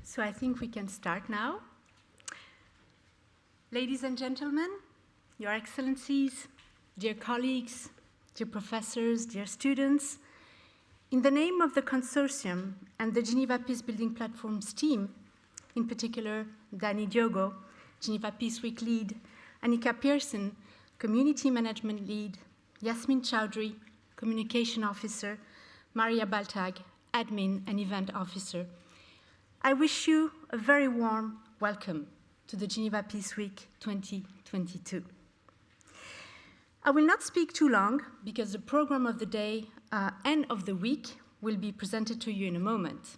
So I think we can start now. Ladies and gentlemen, Your Excellencies, dear colleagues, dear professors, dear students, in the name of the consortium and the Geneva Peacebuilding Platform's team, in particular Danny Diogo, Geneva Peace Week lead, Annika Pearson, community management lead, Yasmin Chowdhury, communication officer, Maria Baltag, admin and event officer, I wish you a very warm welcome to the Geneva Peace Week 2022. I will not speak too long because the program of the day and of the week will be presented to you in a moment.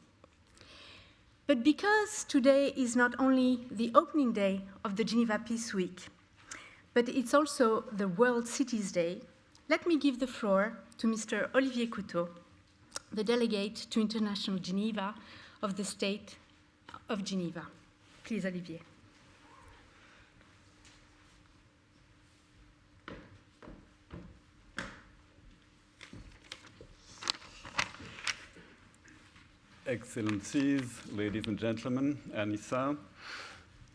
But because today is not only the opening day of the Geneva Peace Week, but it's also the World Cities Day, let me give the floor to Mr. Olivier Couteau, the delegate to International Geneva of the State of Geneva. Please, Olivier. Excellencies, ladies and gentlemen, Anissa,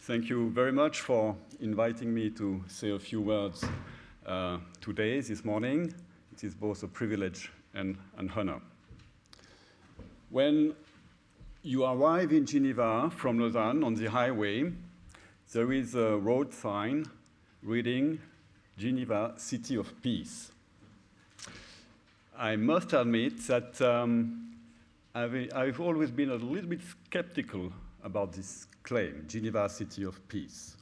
thank you very much for inviting me to say a few words today, this morning. It is both a privilege and an honor. When you arrive in Geneva from Lausanne on the highway, there is a road sign reading Geneva, City of Peace. I must admit that I've always been a little bit skeptical about this claim, Geneva, City of Peace.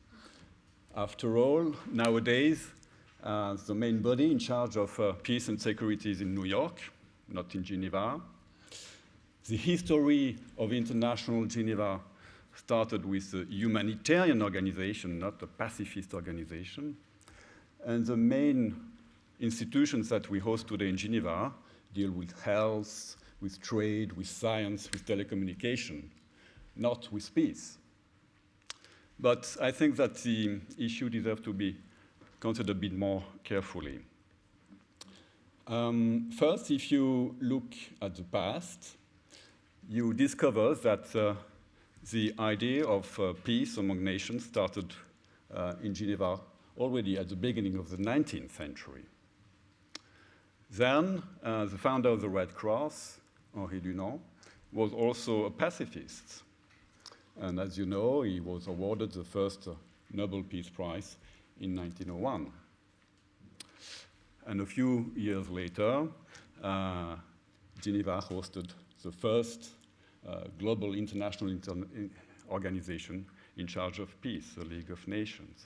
After all, nowadays, the main body in charge of peace and security is in New York, not in Geneva. The history of International Geneva started with a humanitarian organization, not a pacifist organization. And the main institutions that we host today in Geneva deal with health, with trade, with science, with telecommunication, not with peace. But I think that the issue deserves to be considered a bit more carefully. First, if you look at the past, you discover that the idea of peace among nations started in Geneva already at the beginning of the 19th century. Then, the founder of the Red Cross, Henri Dunant, was also a pacifist. And as you know, he was awarded the first Nobel Peace Prize in 1901. And a few years later, Geneva hosted the first global international organization in charge of peace, the League of Nations.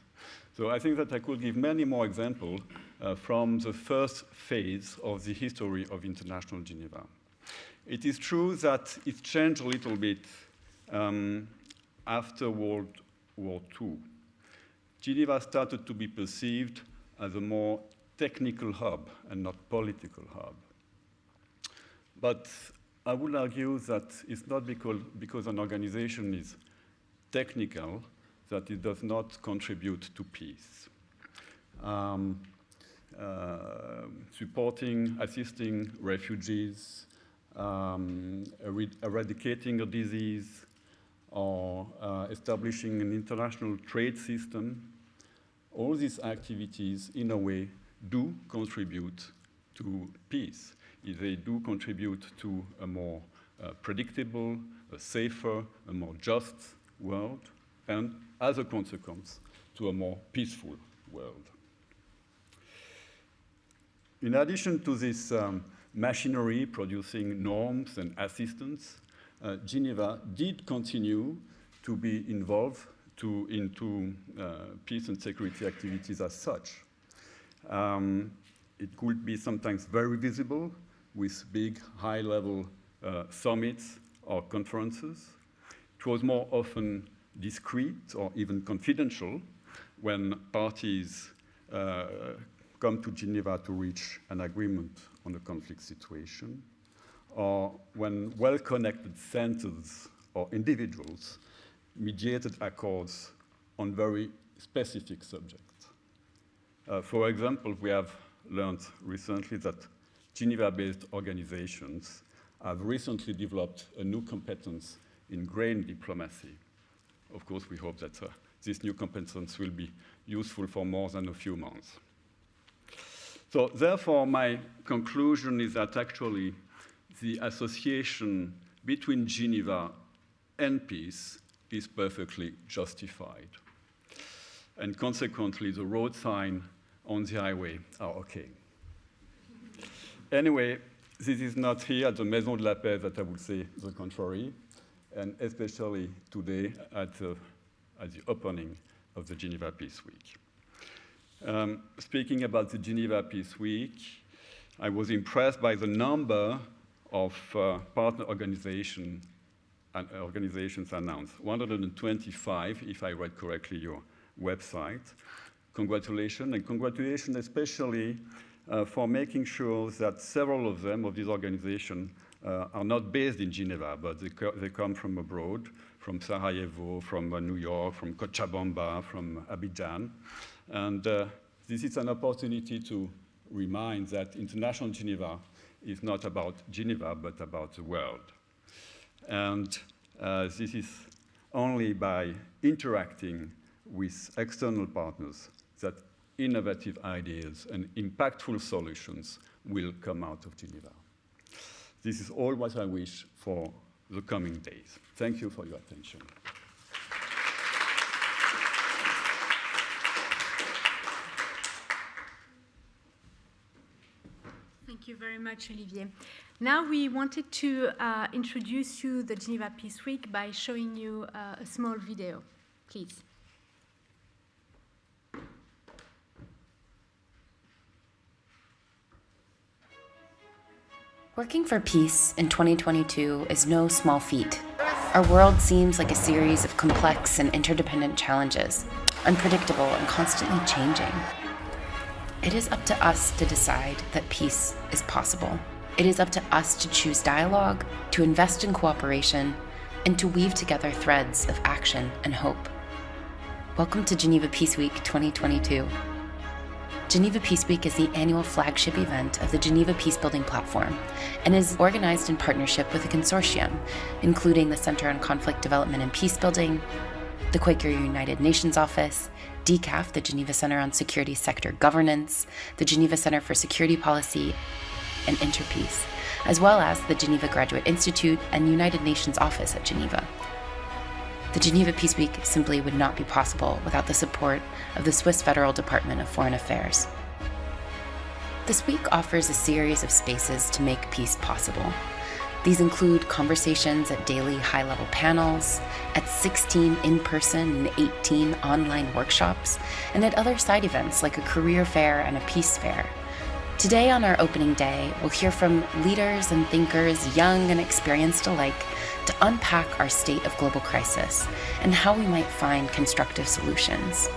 So I think that I could give many more examples from the first phase of the history of International Geneva. It is true that it changed a little bit after World War II. Geneva started to be perceived as a more technical hub and not political hub. But I would argue that it's not because an organization is technical that it does not contribute to peace. Supporting, assisting refugees, eradicating a disease, or establishing an international trade system, all these activities, in a way, do contribute to peace. They do contribute to a more predictable, a safer, a more just world, and as a consequence, to a more peaceful world. In addition to this machinery producing norms and assistance, Geneva did continue to be involved into peace and security activities as such. It could be sometimes very visible with big, high-level summits or conferences. It was more often discreet or even confidential when parties come to Geneva to reach an agreement on a conflict situation, or when well-connected centers or individuals mediated accords on very specific subjects. For example, we have learned recently that Geneva-based organizations have recently developed a new competence in grain diplomacy. Of course, we hope that this new competence will be useful for more than a few months. So therefore, my conclusion is that actually the association between Geneva and peace is perfectly justified. And consequently, the road signs on the highway are okay. Anyway, this is not here at the Maison de la Paix that I would say the contrary, and especially today at the opening of the Geneva Peace Week. Speaking about the Geneva Peace Week, I was impressed by the number of partner organizations announced. 125, if I read correctly your website. Congratulations, and congratulations especially for making sure that several of these organizations, are not based in Geneva, but they come from abroad, from Sarajevo, from New York, from Cochabamba, from Abidjan. And this is an opportunity to remind that International Geneva is not about Geneva, but about the world. And this is only by interacting with external partners that innovative ideas and impactful solutions will come out of Geneva. This is all what I wish for the coming days. Thank you for your attention. Thank you very much, Olivier. Now we wanted to introduce you the Geneva Peace Week by showing you a small video. Please. Working for peace in 2022 is no small feat. Our world seems like a series of complex and interdependent challenges, unpredictable and constantly changing. It is up to us to decide that peace is possible. It is up to us to choose dialogue, to invest in cooperation, and to weave together threads of action and hope. Welcome to Geneva Peace Week 2022. Geneva Peace Week is the annual flagship event of the Geneva Peacebuilding Platform and is organized in partnership with a consortium, including the Center on Conflict Development and Peacebuilding, the Quaker United Nations Office, DCAF, the Geneva Center on Security Sector Governance, the Geneva Center for Security Policy, and Interpeace, as well as the Geneva Graduate Institute and United Nations Office at Geneva. The Geneva Peace Week simply would not be possible without the support of the Swiss Federal Department of Foreign Affairs. This week offers a series of spaces to make peace possible. These include conversations at daily high-level panels, at 16 in-person and 18 online workshops, and at other side events like a career fair and a peace fair. Today on our opening day, we'll hear from leaders and thinkers, young and experienced alike, to unpack our state of global crisis and how we might find constructive solutions.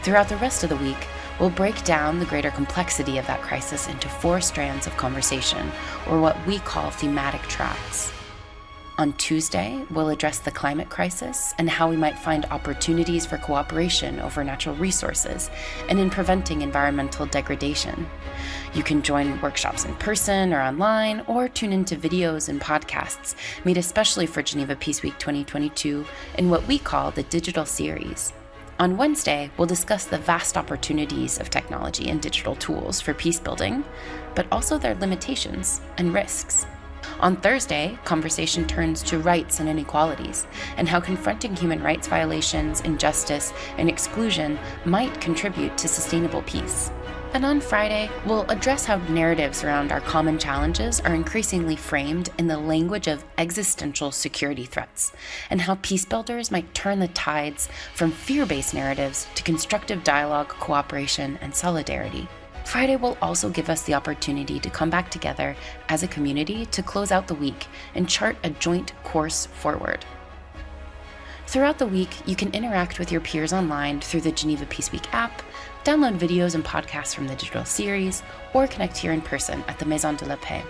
Throughout the rest of the week, we'll break down the greater complexity of that crisis into 4 strands of conversation, or what we call thematic tracks. On Tuesday, we'll address the climate crisis and how we might find opportunities for cooperation over natural resources and in preventing environmental degradation. You can join workshops in person or online, or tune into videos and podcasts made especially for Geneva Peace Week 2022 in what we call the digital series. On Wednesday, we'll discuss the vast opportunities of technology and digital tools for peace building, but also their limitations and risks. On Thursday, conversation turns to rights and inequalities, and how confronting human rights violations, injustice, and exclusion might contribute to sustainable peace. And on Friday, we'll address how narratives around our common challenges are increasingly framed in the language of existential security threats, and how peace builders might turn the tides from fear-based narratives to constructive dialogue, cooperation, and solidarity. Friday will also give us the opportunity to come back together as a community to close out the week and chart a joint course forward. Throughout the week, you can interact with your peers online through the Geneva Peace Week app, download videos and podcasts from the digital series, or connect here in person at the Maison de la Paix.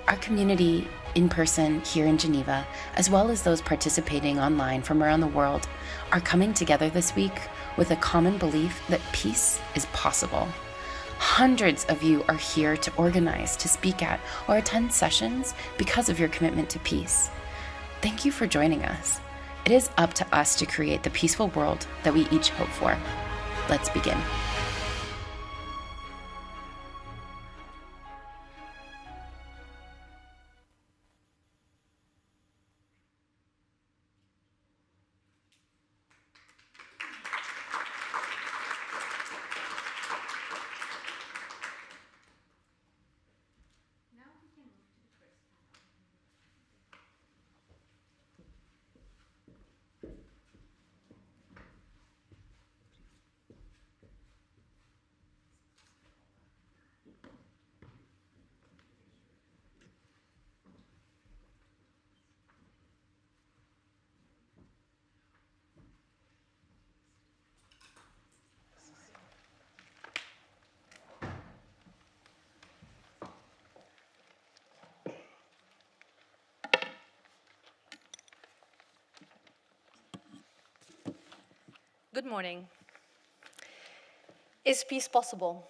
Our community in person here in Geneva, as well as those participating online from around the world, are coming together this week with a common belief that peace is possible. Hundreds of you are here to organize, to speak at, or attend sessions because of your commitment to peace. Thank you for joining us. It is up to us to create the peaceful world that we each hope for. Let's begin. Good morning. Is peace possible?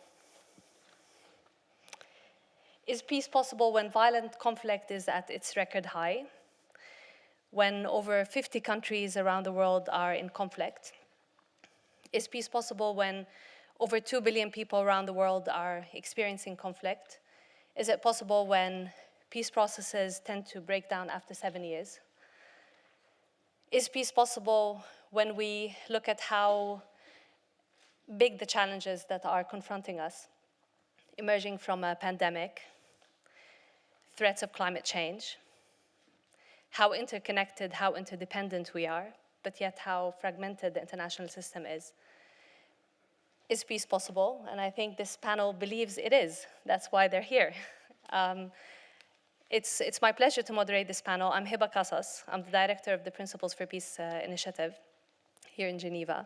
Is peace possible when violent conflict is at its record high? When over 50 countries around the world are in conflict? Is peace possible when over 2 billion people around the world are experiencing conflict? Is it possible when peace processes tend to break down after 7 years? Is peace possible when we look at how big the challenges that are confronting us, emerging from a pandemic, threats of climate change, how interconnected, how interdependent we are, but yet how fragmented the international system is? Is peace possible? And I think this panel believes it is. That's why they're here. It's my pleasure to moderate this panel. I'm Hiba Casas. I'm the director of the Principles for Peace initiative here in Geneva.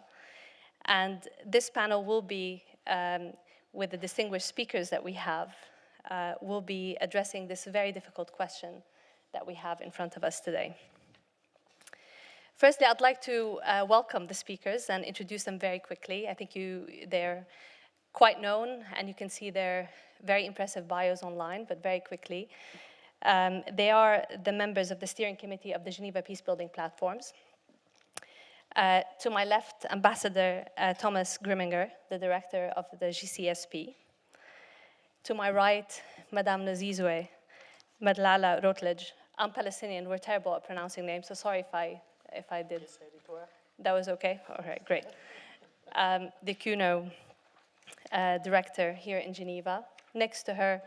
And this panel will be, with the distinguished speakers that we have, will be addressing this very difficult question that we have in front of us today. Firstly, I'd like to welcome the speakers and introduce them very quickly. I think they're quite known, and you can see their very impressive bios online, but very quickly. They are the members of the steering committee of the Geneva Peacebuilding Platforms. To my left, Ambassador Thomas Grimminger, the director of the GCSP. To my right, Madame Nozizwe, Madlala-Routledge. I'm Palestinian, we're terrible at pronouncing names, so sorry if I did. That was okay? All right, great. The QUNO director here in Geneva. Next to her,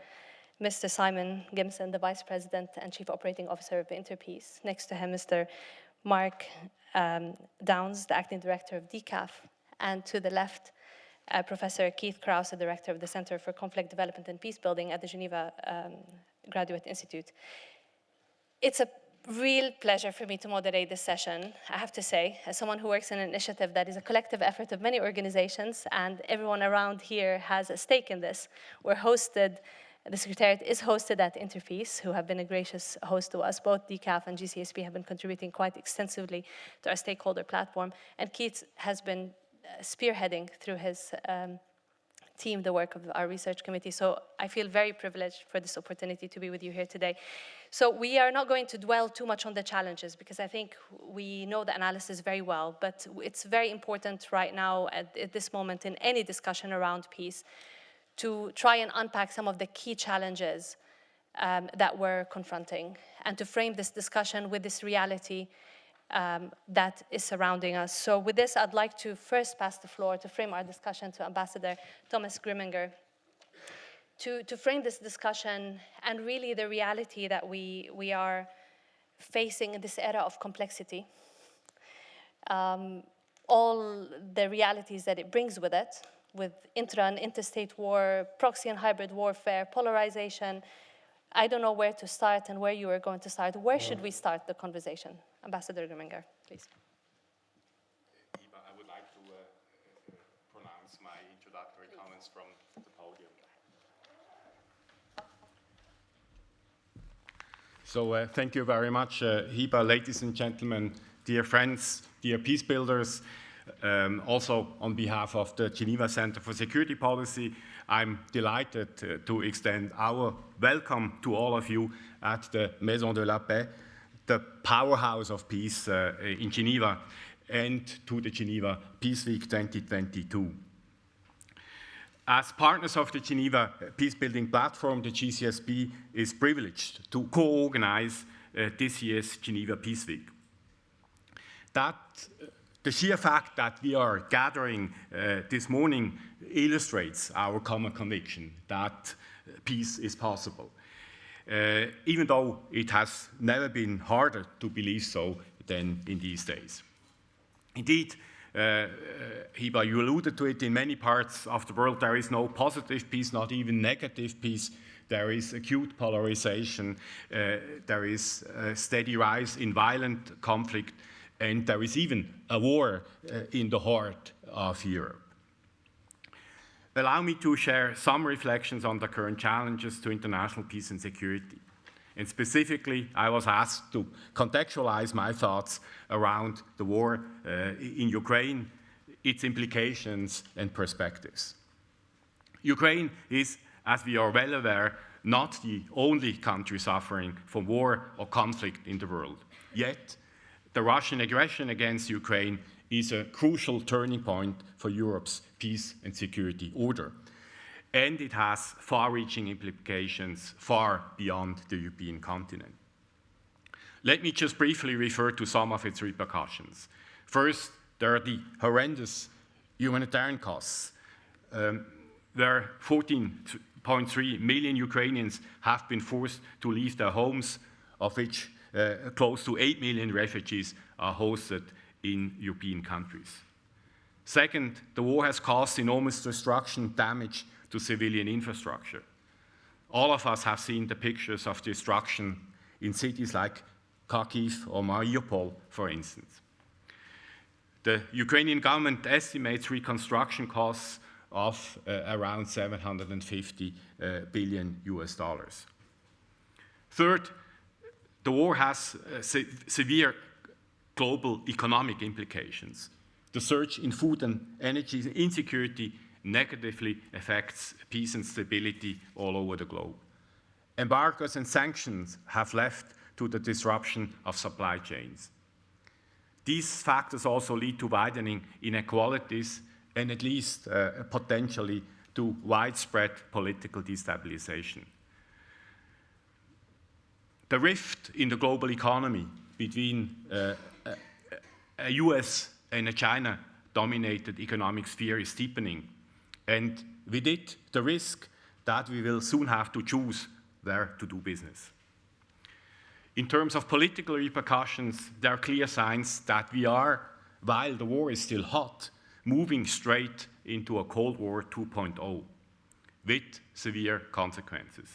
Mr. Simon Gimson, the Vice President and Chief Operating Officer of Interpeace. Next to him, Mr. Mark Downs, the Acting Director of DCAF. And to the left, Professor Keith Krause, the Director of the Center for Conflict Development and Peacebuilding at the Geneva Graduate Institute. It's a real pleasure for me to moderate this session, I have to say, as someone who works in an initiative that is a collective effort of many organizations, and everyone around here has a stake in this. The Secretariat is hosted at Interpeace, who have been a gracious host to us. Both DCAF and GCSP have been contributing quite extensively to our stakeholder platform, and Keith has been spearheading through his team the work of our research committee. So I feel very privileged for this opportunity to be with you here today. So we are not going to dwell too much on the challenges, because I think we know the analysis very well, but it's very important right now at this moment in any discussion around peace to try and unpack some of the key challenges that we're confronting, and to frame this discussion with this reality that is surrounding us. So with this, I'd like to first pass the floor to frame our discussion to Ambassador Thomas Grimminger, to frame this discussion and really the reality that we are facing in this era of complexity. All the realities that it brings with it, with intra and interstate war, proxy and hybrid warfare, polarization. I don't know where to start and where you are going to start. Where should we start the conversation? Ambassador Grimminger, please. Eva, I would like to pronounce my introductory comments from the podium. So thank you very much, Hiba, ladies and gentlemen, dear friends, dear peace builders. Also on behalf of the Geneva Center for Security Policy, I'm delighted to extend our welcome to all of you at the Maison de la Paix the powerhouse of peace in Geneva, and to the Geneva Peace Week 2022. As partners of the Geneva Peacebuilding Platform, the GCSP is privileged to co-organize this year's Geneva Peace Week. The sheer fact that we are gathering this morning illustrates our common conviction that peace is possible, even though it has never been harder to believe so than in these days. Indeed, Hiba, you alluded to it, in many parts of the world there is no positive peace, not even negative peace. There is acute polarization, there is a steady rise in violent conflict, and there is even a war in the heart of Europe. Allow me to share some reflections on the current challenges to international peace and security. And specifically, I was asked to contextualize my thoughts around the war in Ukraine, its implications and perspectives. Ukraine is, as we are well aware, not the only country suffering from war or conflict in the world. Yet, the Russian aggression against Ukraine is a crucial turning point for Europe's peace and security order. And it has far-reaching implications far beyond the European continent. Let me just briefly refer to some of its repercussions. First, there are the horrendous humanitarian costs. Where 14.3 million Ukrainians have been forced to leave their homes, of which close to 8 million refugees are hosted in European countries. Second, the war has caused enormous destruction, damage to civilian infrastructure. All of us have seen the pictures of destruction in cities like Kharkiv or Mariupol, for instance. The Ukrainian government estimates reconstruction costs of around 750 billion US dollars. Third, the war has severe global economic implications. The surge in food and energy insecurity negatively affects peace and stability all over the globe. Embargoes and sanctions have led to the disruption of supply chains. These factors also lead to widening inequalities and at least potentially to widespread political destabilization. The rift in the global economy between a US and a China-dominated economic sphere is deepening. And with it, the risk that we will soon have to choose where to do business. In terms of political repercussions, there are clear signs that we are, while the war is still hot, moving straight into a Cold War 2.0 with severe consequences.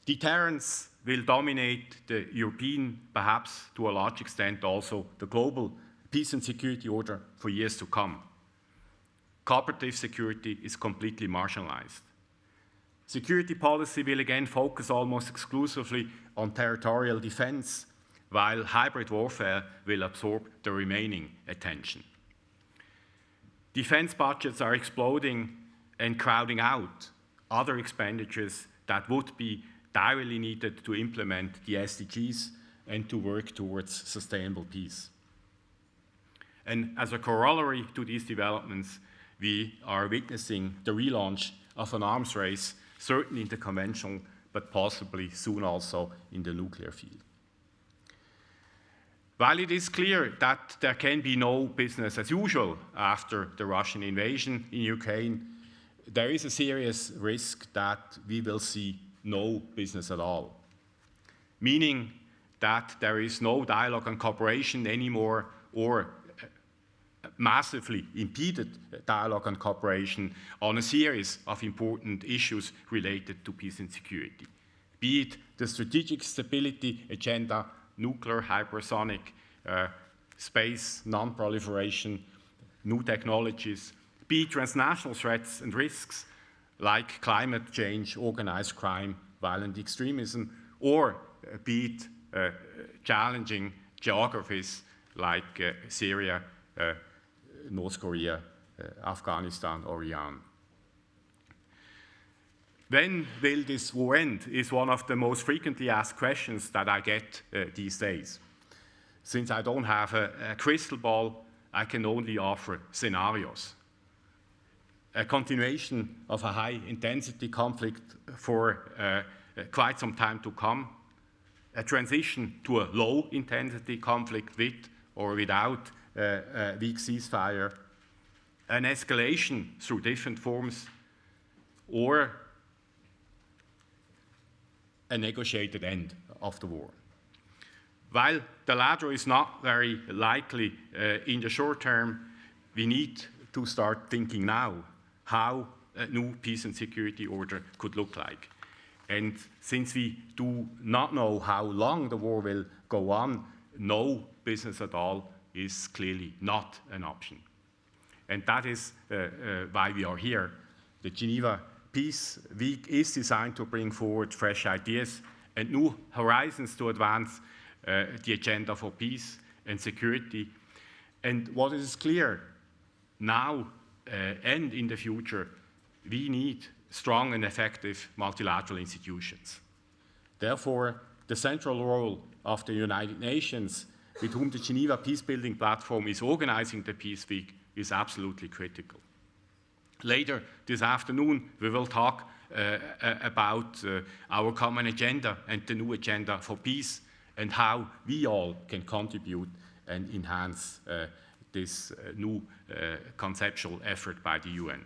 Deterrence will dominate the European, perhaps to a large extent also the global peace and security order for years to come. Cooperative security is completely marginalized. Security policy will again focus almost exclusively on territorial defense, while hybrid warfare will absorb the remaining attention. Defense budgets are exploding and crowding out other expenditures that would be direly needed to implement the SDGs and to work towards sustainable peace. And as a corollary to these developments, we are witnessing the relaunch of an arms race, certainly in the conventional, but possibly soon also in the nuclear field. While it is clear that there can be no business as usual after the Russian invasion in Ukraine, there is a serious risk that we will see no business at all, meaning that there is no dialogue and cooperation anymore, or massively impeded dialogue and cooperation on a series of important issues related to peace and security, be it the strategic stability agenda, nuclear, hypersonic, space, non-proliferation, new technologies, be it transnational threats and risks like climate change, organized crime, violent extremism, or be it challenging geographies like Syria, North Korea, Afghanistan, or Iran. When will this war end is one of the most frequently asked questions that I get these days. Since I don't have a crystal ball, I can only offer scenarios. A continuation of a high-intensity conflict for quite some time to come, a transition to a low-intensity conflict with or without a weak ceasefire, an escalation through different forms, or a negotiated end of the war. While the latter is not very likely in the short term, we need to start thinking now how a new peace and security order could look like. And since we do not know how long the war will go on, no business at all is clearly not an option. And that is why we are here. The Geneva Peace Week is designed to bring forward fresh ideas and new horizons to advance the agenda for peace and security. And what is clear now and in the future, we need strong and effective multilateral institutions. Therefore, the central role of the United Nations, with whom the Geneva Peacebuilding Platform is organizing the Peace Week, is absolutely critical. Later this afternoon, we will talk about our common agenda and the new agenda for peace and how we all can contribute and enhance this new conceptual effort by the UN.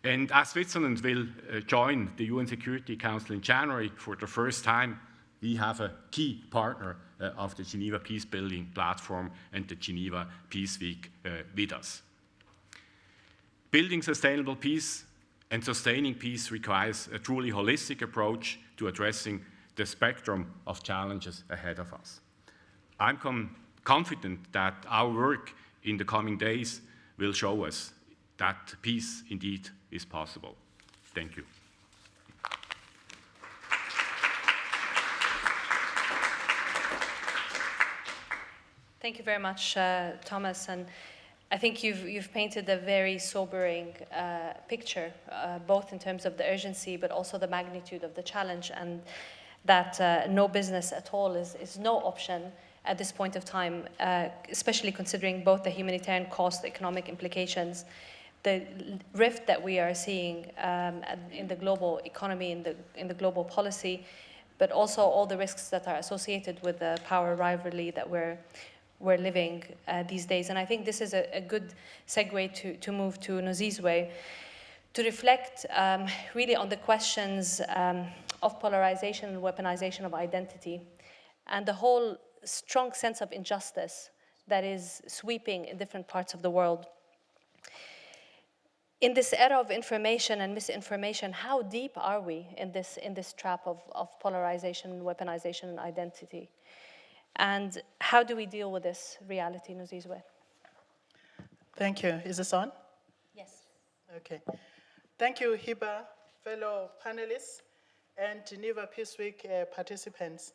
And as Switzerland will join the UN Security Council in January for the first time, we have a key partner of the Geneva Peacebuilding Platform and the Geneva Peace Week with us. Building sustainable peace and sustaining peace requires a truly holistic approach to addressing the spectrum of challenges ahead of us. I'm confident that our work in the coming days will show us that peace indeed is possible. Thank you. Thank you very much, Thomas. And I think you've painted a very sobering picture, both in terms of the urgency, but also the magnitude of the challenge, and that no business at all is no option at this point of time, especially considering both the humanitarian cost, the economic implications, the rift that we are seeing in the global economy, in the global policy, but also all the risks that are associated with the power rivalry that we're living these days. And I think this is a good segue to move to Nozizwe, to reflect really on the questions of polarization and weaponization of identity, and the whole strong sense of injustice that is sweeping in different parts of the world. In this era of information and misinformation, how deep are we in this trap of polarization, weaponization, and identity? And how do we deal with this reality, Nozizwe? Thank you. Is this on? Yes. Okay. Thank you, Hiba, fellow panelists, and Geneva Peace Week participants.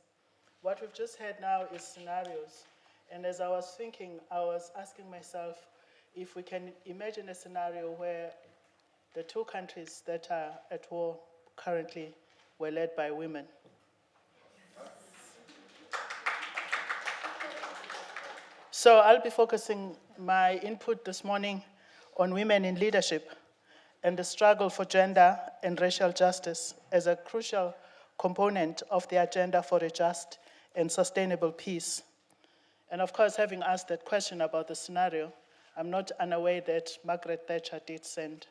What we've just heard now is scenarios. And as I was thinking, I was asking myself if we can imagine a scenario where the two countries that are at war currently were led by women. So I'll be focusing my input this morning on women in leadership and the struggle for gender and racial justice as a crucial component of the agenda for a just and sustainable peace. And of course, having asked that question about the scenario, I'm not unaware that Margaret Thatcher did send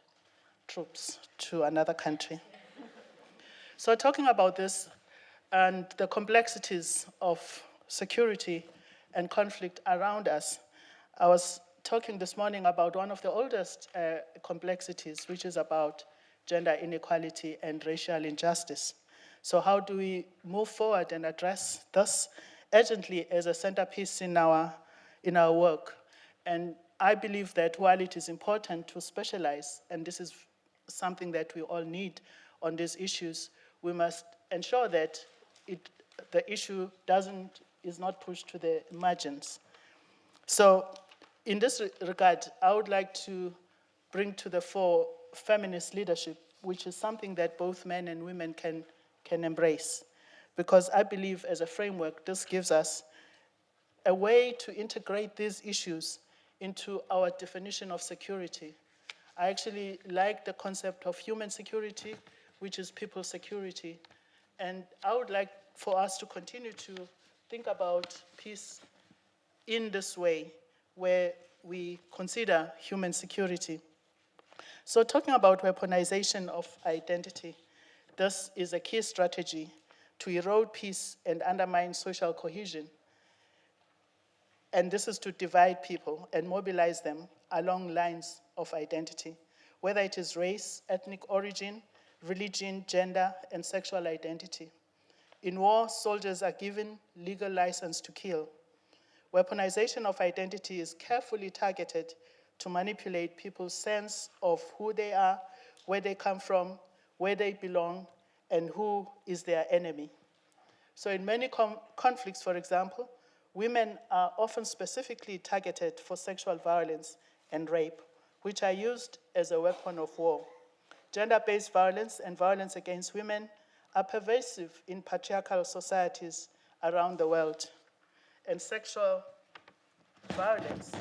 troops to another country. So talking about this and the complexities of security and conflict around us, I was talking this morning about one of the oldest complexities, which is about gender inequality and racial injustice. So how do we move forward and address this urgently as a centerpiece in our work? And I believe that while it is important to specialize, and this is something that we all need on these issues, we must ensure that the issue is not pushed to the margins. So in this regard, I would like to bring to the fore feminist leadership which is something that both men and women can embrace. Because I believe as a framework, this gives us a way to integrate these issues into our definition of security. I actually like the concept of human security, which is people security. And I would like for us to continue to think about peace in this way, where we consider human security. So talking about weaponization of identity, this is a key strategy to erode peace and undermine social cohesion. And this is to divide people and mobilize them along lines of identity, whether it is race, ethnic origin, religion, gender, and sexual identity. In war, soldiers are given legal license to kill. Weaponization of identity is carefully targeted to manipulate people's sense of who they are, where they come from, where they belong, and who is their enemy. So in many conflicts, for example, women are often specifically targeted for sexual violence and rape, which are used as a weapon of war. Gender-based violence and violence against women are pervasive in patriarchal societies around the world. And sexual violence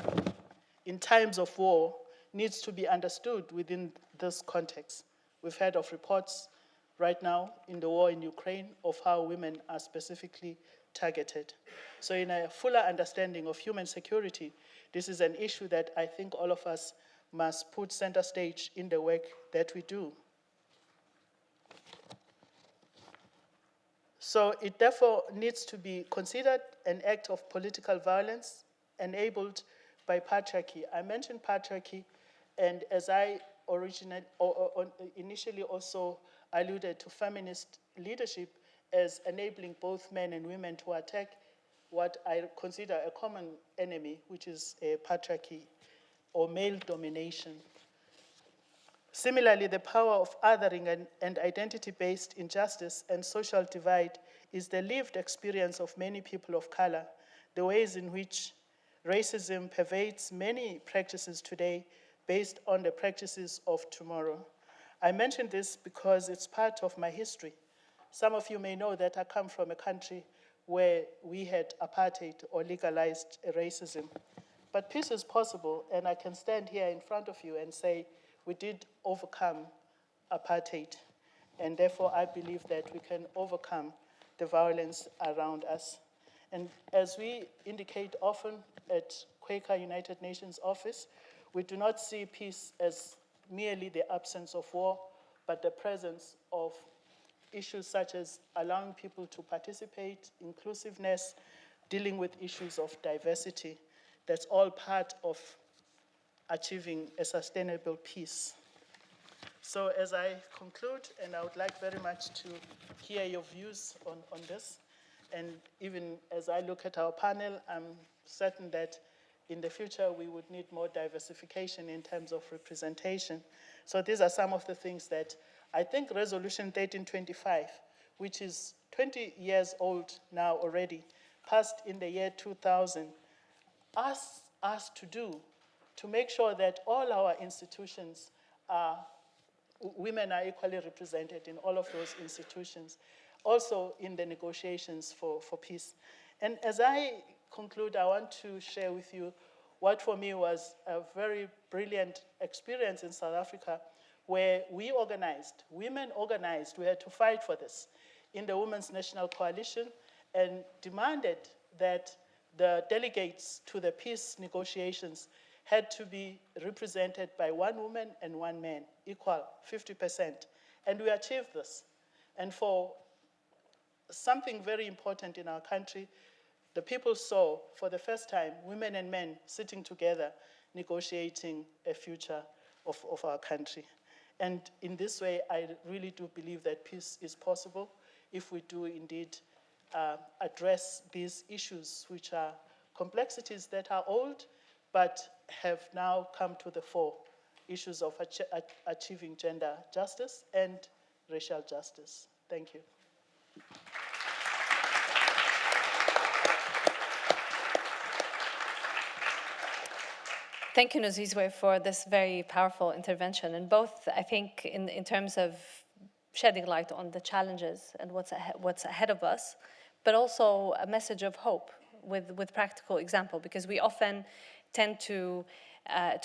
in times of war needs to be understood within this context. We've heard of reports right now in the war in Ukraine of how women are specifically targeted. So in a fuller understanding of human security, this is an issue that I think all of us must put center stage in the work that we do. So it therefore needs to be considered an act of political violence enabled by patriarchy. I mentioned patriarchy, and as I initially also alluded to feminist leadership as enabling both men and women to attack what I consider a common enemy, which is patriarchy or male domination. Similarly, the power of othering and identity-based injustice and social divide is the lived experience of many people of color, the ways in which racism pervades many practices today based on the practices of tomorrow. I mention this because it's part of my history. Some of you may know that I come from a country where we had apartheid or legalized racism. But peace is possible, and I can stand here in front of you and say we did overcome apartheid, and therefore I believe that we can overcome the violence around us. And as we indicate often at Quaker United Nations office, we do not see peace as merely the absence of war, but the presence of issues such as allowing people to participate, inclusiveness, dealing with issues of diversity. That's all part of achieving a sustainable peace. So as I conclude, and I would like very much to hear your views on this, and even as I look at our panel, I'm certain that in the future we would need more diversification in terms of representation. So these are some of the things that I think Resolution 1325, which is 20 years old now already, passed in the year 2000, asks us to do to make sure that all our institutions women are equally represented in all of those institutions, also in the negotiations for peace. And as I conclude, I want to share with you what for me was a very brilliant experience in South Africa, where we organized, women organized, we had to fight for this in the Women's National Coalition and demanded that the delegates to the peace negotiations had to be represented by one woman and one man, equal 50%. And we achieved this. And for something very important in our country, the people saw for the first time women and men sitting together negotiating a future of our country. And in this way, I really do believe that peace is possible if we do indeed address these issues, which are complexities that are old, but have now come to the fore, issues of achieving gender justice and racial justice. Thank you. Thank you, Nozizwe, for this very powerful intervention. And both, I think, in terms of shedding light on the challenges and what's ahead of us, but also a message of hope with practical example, because we often tend to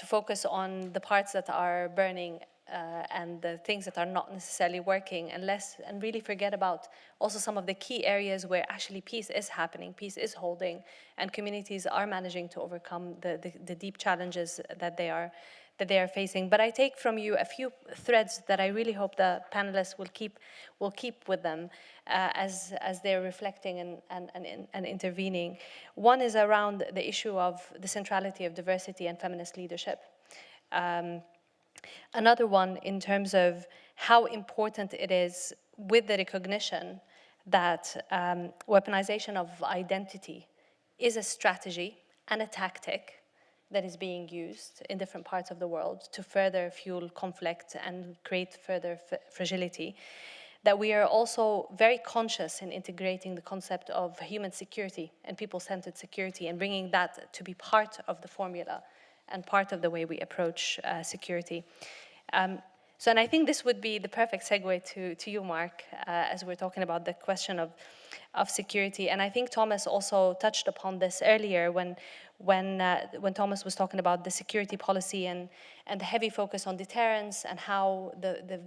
focus on the parts that are burning and the things that are not necessarily working, and really forget about also some of the key areas where actually peace is happening, peace is holding, and communities are managing to overcome the deep challenges that they are facing. But I take from you a few threads that I really hope the panelists will keep with them as they're reflecting and intervening. One is around the issue of the centrality of diversity and feminist leadership. Another one in terms of how important it is with the recognition that weaponization of identity is a strategy and a tactic that is being used in different parts of the world to further fuel conflict and create further fragility. That we are also very conscious in integrating the concept of human security and people-centered security and bringing that to be part of the formula and part of the way we approach security. And I think this would be the perfect segue to you, Mark, as we're talking about the question of security. And I think Thomas also touched upon this earlier when Thomas was talking about the security policy and the heavy focus on deterrence and how the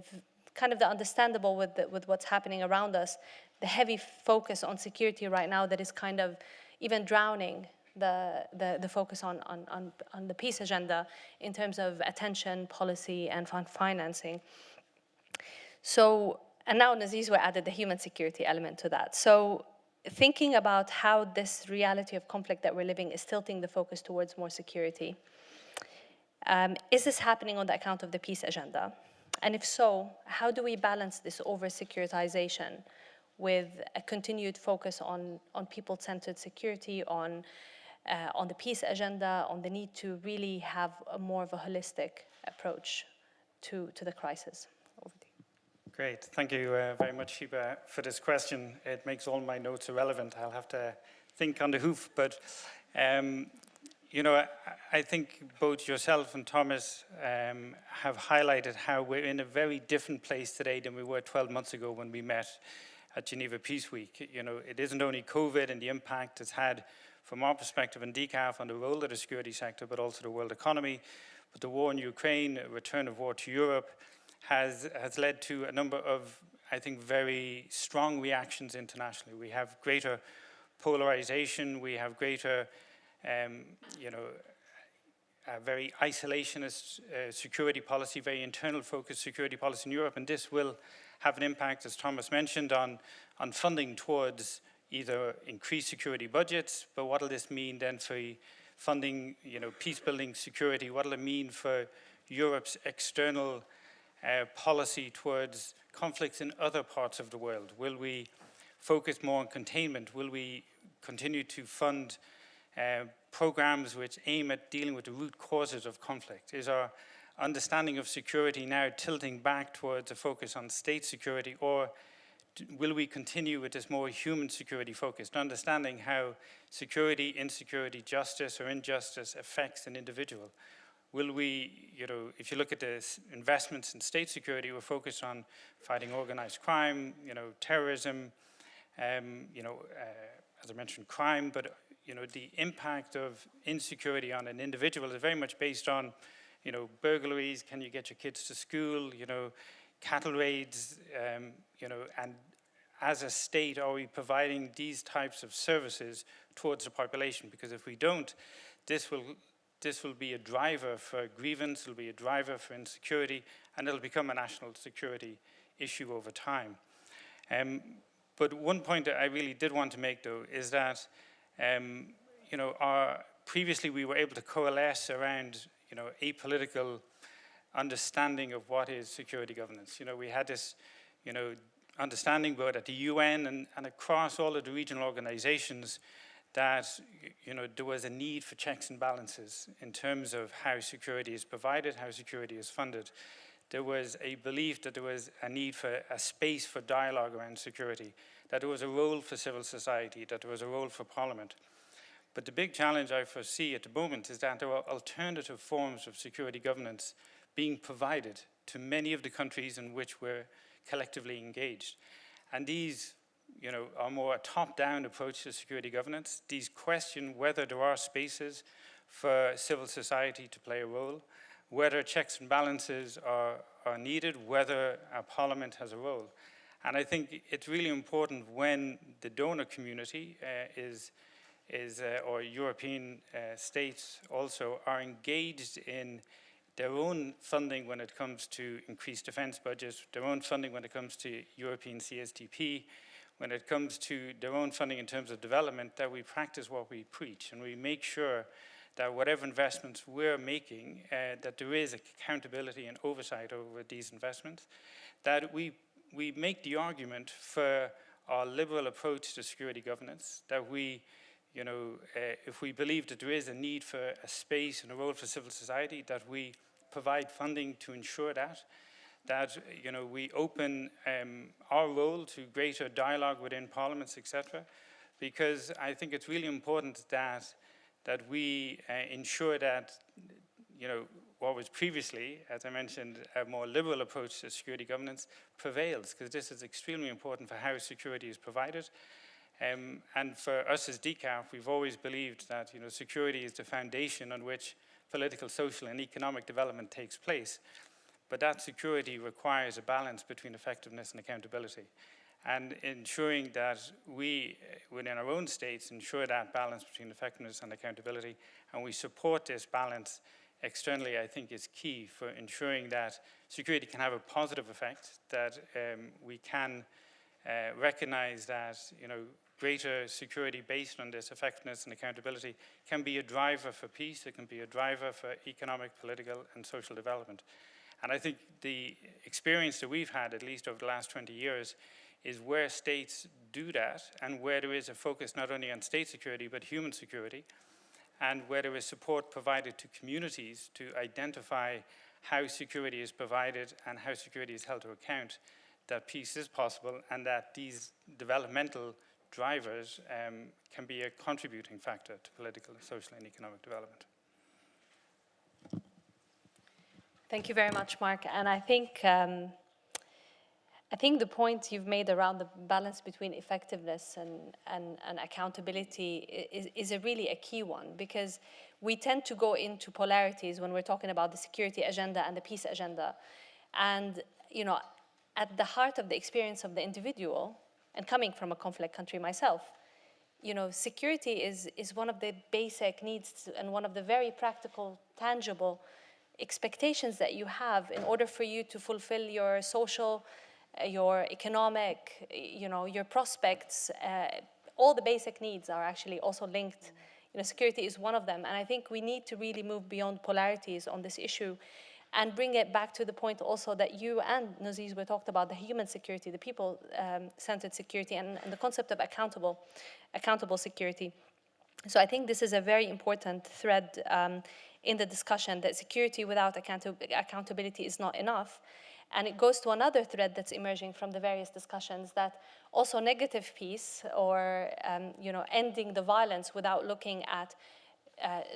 kind of the understandable with what's happening around us, the heavy focus on security right now that is kind of even drowning the focus on the peace agenda in terms of attention, policy, and financing. So, and now Nozizwe added the human security element to that. So thinking about how this reality of conflict that we're living is tilting the focus towards more security. Is this happening on the account of the peace agenda? And if so, how do we balance this over-securitization with a continued focus on people-centered security, on the peace agenda, on the need to really have more of a holistic approach to the crisis? Over to you. Great, thank you very much, Shiba, for this question. It makes all my notes irrelevant. I'll have to think on the hoof, but you know, I think both yourself and Thomas have highlighted how we're in a very different place today than we were 12 months ago when we met at Geneva Peace Week. You know, it isn't only COVID and the impact it's had from our perspective in DCAF on the role of the security sector, but also the world economy. But the war in Ukraine, a return of war to Europe, has led to a number of, I think, very strong reactions internationally. We have greater polarization, we have greater you know, a very isolationist security policy, very internal focused security policy in Europe, and this will have an impact, as Thomas mentioned, on funding towards either increased security budgets, but what will this mean then for funding, you know, peace building security? What will it mean for Europe's external policy towards conflicts in other parts of the world? Will we focus more on containment? Will we continue to fund programs which aim at dealing with the root causes of conflict? Is our understanding of security now tilting back towards a focus on state security, or will we continue with this more human security focused, understanding how security, insecurity, justice or injustice affects an individual? Will we, you know, if you look at the investments in state security, we're focused on fighting organized crime, you know, terrorism, you know, as I mentioned, crime, but you know, the impact of insecurity on an individual is very much based on, you know, burglaries, can you get your kids to school, you know, cattle raids, you know, and as a state, are we providing these types of services towards the population? Because if we don't, this will be a driver for grievance, it'll be a driver for insecurity, and it'll become a national security issue over time. But one point that I really did want to make, though, is that you know, previously we were able to coalesce around, you know, apolitical understanding of what is security governance. You know, we had this, you know, understanding both at the UN and across all of the regional organizations that, you know, there was a need for checks and balances in terms of how security is provided, how security is funded. There was a belief that there was a need for a space for dialogue around security, that there was a role for civil society, that there was a role for Parliament. But the big challenge I foresee at the moment is that there are alternative forms of security governance being provided to many of the countries in which we're collectively engaged. And these, are more a top-down approach to security governance. These question whether there are spaces for civil society to play a role, whether checks and balances are needed, whether a parliament has a role. And I think it's really important when the donor community or European states also are engaged in their own funding when it comes to increased defense budgets, their own funding when it comes to European CSDP, when it comes to their own funding in terms of development, that we practice what we preach and we make sure that whatever investments we're making, that there is accountability and oversight over these investments, that we make the argument for our liberal approach to security governance, that we, if we believe that there is a need for a space and a role for civil society, that we provide funding to ensure that we open our role to greater dialogue within parliaments, etc. Because I think it's really important that we ensure that, what was previously, as I mentioned, a more liberal approach to security governance prevails, because this is extremely important for how security is provided. And for us as DCAF, we've always believed that security is the foundation on which political, social, and economic development takes place. But that security requires a balance between effectiveness and accountability. And ensuring that we, within our own states, ensure that balance between effectiveness and accountability, and we support this balance externally, I think is key for ensuring that security can have a positive effect, that we can recognize that greater security based on this effectiveness and accountability can be a driver for peace, it can be a driver for economic, political, and social development. And I think the experience that we've had, at least over the last 20 years, is where states do that and where there is a focus not only on state security but human security, and where there is support provided to communities to identify how security is provided and how security is held to account, that peace is possible and that these developmental drivers can be a contributing factor to political, social, and economic development. Thank you very much, Mark. And I think the point you've made around the balance between effectiveness and accountability is really a key one, because we tend to go into polarities when we're talking about the security agenda and the peace agenda. And, at the heart of the experience of the individual, and coming from a conflict country myself, security is one of the basic needs and one of the very practical, tangible expectations that you have in order for you to fulfill your social, your economic, your prospects. All the basic needs are actually also linked. Security is one of them. And I think we need to really move beyond polarities on this issue and bring it back to the point also that you and Nozizwe talked about, the human security, the people-centered security, and the concept of accountable security. So I think this is a very important thread in the discussion, that security without accountability is not enough. And it goes to another thread that's emerging from the various discussions, that also negative peace, or ending the violence without looking at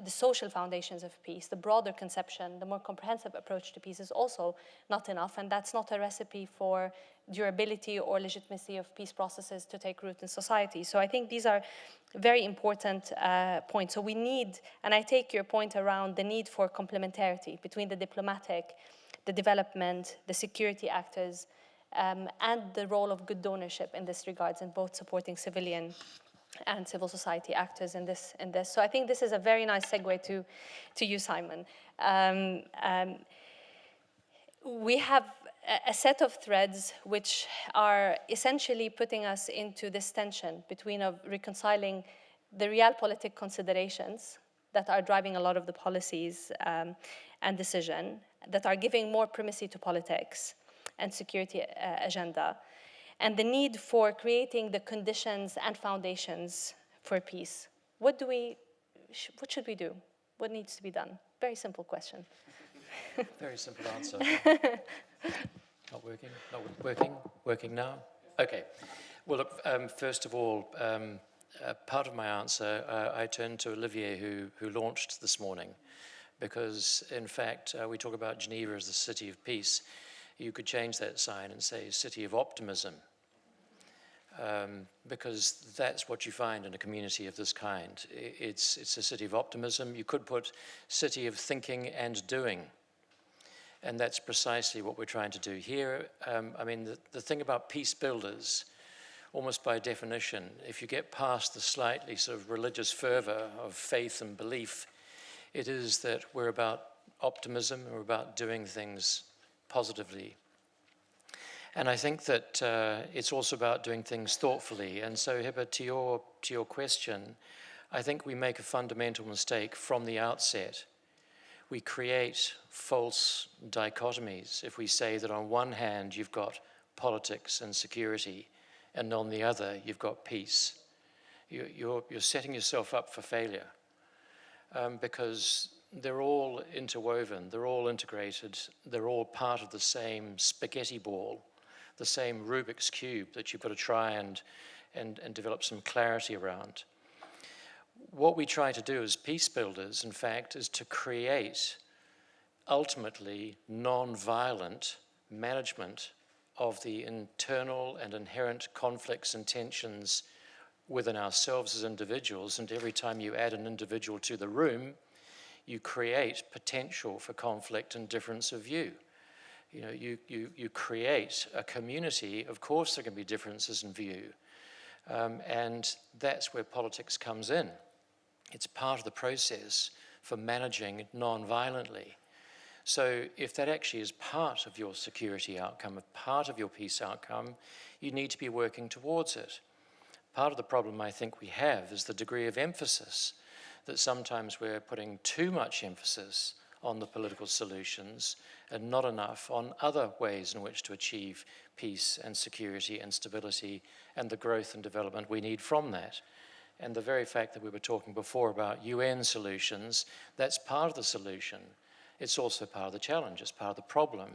the social foundations of peace, the broader conception, the more comprehensive approach to peace, is also not enough. And that's not a recipe for durability or legitimacy of peace processes to take root in society. So I think these are very important points. So we need, and I take your point around the need for complementarity between the diplomatic, the development, the security actors, and the role of good donorship in this regards, in both supporting civilian and civil society actors in this. So I think this is a very nice segue to you, Simon. We have a set of threads which are essentially putting us into this tension between reconciling the realpolitik considerations that are driving a lot of the policies and decision, that are giving more primacy to politics and security agenda, and the need for creating the conditions and foundations for peace. What should we do? What needs to be done? Very simple question. Very simple answer. Not working? Not working? Working now? Okay. Well, look, first of all, part of my answer, I turn to Olivier, who launched this morning, because in fact, we talk about Geneva as the city of peace. You could change that sign and say city of optimism, because that's what you find in a community of this kind. It's a city of optimism. You could put city of thinking and doing, and that's precisely what we're trying to do here. I mean, the thing about peace builders, almost by definition, if you get past the slightly sort of religious fervor of faith and belief, it is that we're about optimism, we're about doing things positively. And I think that it's also about doing things thoughtfully. And so, Hibba, to your question, I think we make a fundamental mistake from the outset. We create false dichotomies if we say that on one hand you've got politics and security, and on the other you've got peace. You're setting yourself up for failure, because they're all interwoven, they're all integrated, they're all part of the same spaghetti ball, the same Rubik's Cube that you've got to try and develop some clarity around. What we try to do as peace builders, in fact, is to create ultimately non-violent management of the internal and inherent conflicts and tensions within ourselves as individuals. And every time you add an individual to the room, you create potential for conflict and difference of view. You know, you create a community. Of course there can be differences in view, and that's where politics comes in. It's part of the process for managing non-violently. So if that actually is part of your security outcome, a part of your peace outcome, you need to be working towards it. Part of the problem I think we have is the degree of emphasis, that sometimes we're putting too much emphasis on the political solutions and not enough on other ways in which to achieve peace and security and stability and the growth and development we need from that. And the very fact that we were talking before about UN solutions, that's part of the solution. It's also part of the challenge, it's part of the problem.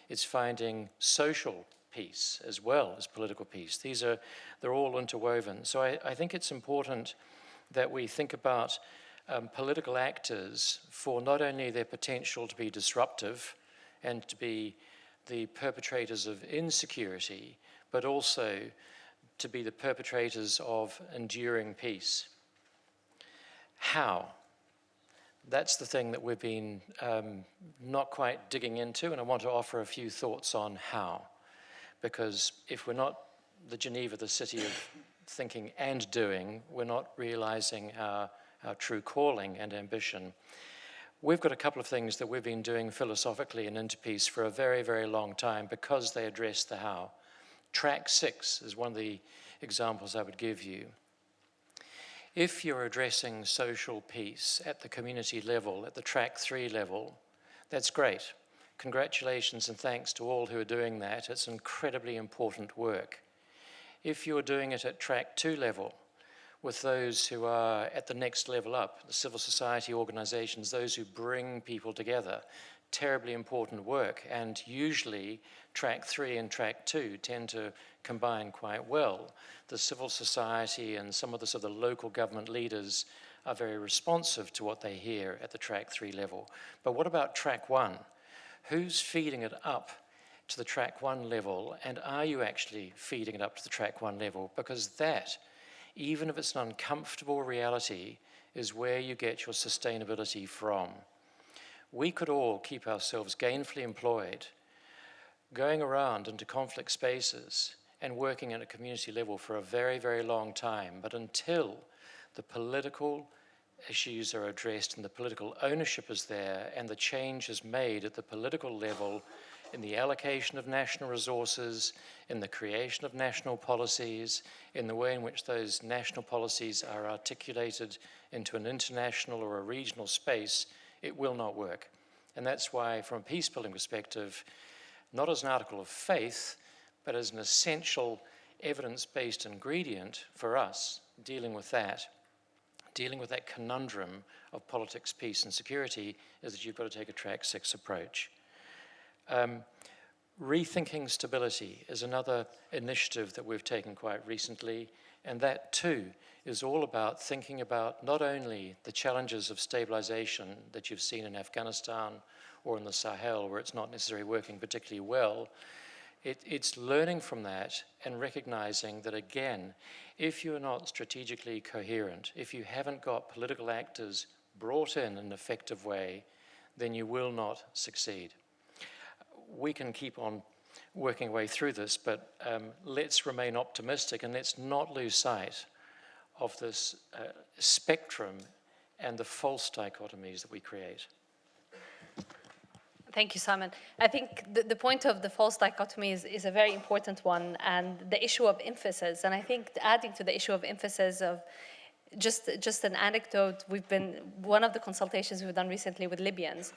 It's finding social peace as well as political peace. They're all interwoven. So I think it's important that we think about political actors for not only their potential to be disruptive and to be the perpetrators of insecurity, but also to be the perpetrators of enduring peace. How? That's the thing that we've been not quite digging into, and I want to offer a few thoughts on how. Because if we're not the Geneva, the city of thinking and doing, we're not realizing our true calling and ambition. We've got a couple of things that we've been doing philosophically in Interpeace for a very, very long time because they address the how. Track 6 is one of the examples I would give you. If you're addressing social peace at the community level, at the track 3 level, that's great. Congratulations and thanks to all who are doing that. It's incredibly important work. If you're doing it at track 2 level, with those who are at the next level up, the civil society organizations, those who bring people together, terribly important work. And usually track 3 and track 2 tend to combine quite well. The civil society and some of the sort of local government leaders are very responsive to what they hear at the track 3 level. But what about track 1? Who's feeding it up to the track 1 level, and are you actually feeding it up to the track 1 level? Because that, even if it's an uncomfortable reality, is where you get your sustainability from. We could all keep ourselves gainfully employed, going around into conflict spaces and working at a community level for a very, very long time, but until the political issues are addressed and the political ownership is there and the change is made at the political level in the allocation of national resources, in the creation of national policies, in the way in which those national policies are articulated into an international or a regional space, it will not work. And that's why, from a peace-building perspective, not as an article of faith, but as an essential evidence-based ingredient for us dealing with that conundrum of politics, peace, and security, is that you've got to take a track 6 approach. Rethinking stability is another initiative that we've taken quite recently, and that too is all about thinking about not only the challenges of stabilization that you've seen in Afghanistan or in the Sahel, where it's not necessarily working particularly well. It's learning from that and recognizing that, again, if you're not strategically coherent, if you haven't got political actors brought in an effective way, then you will not succeed. We can keep on working our way through this, but let's remain optimistic and let's not lose sight of this spectrum and the false dichotomies that we create. Thank you, Simon. I think the point of the false dichotomy is a very important one, and the issue of emphasis. And I think adding to the issue of emphasis of just an anecdote, one of the consultations we've done recently with Libyans,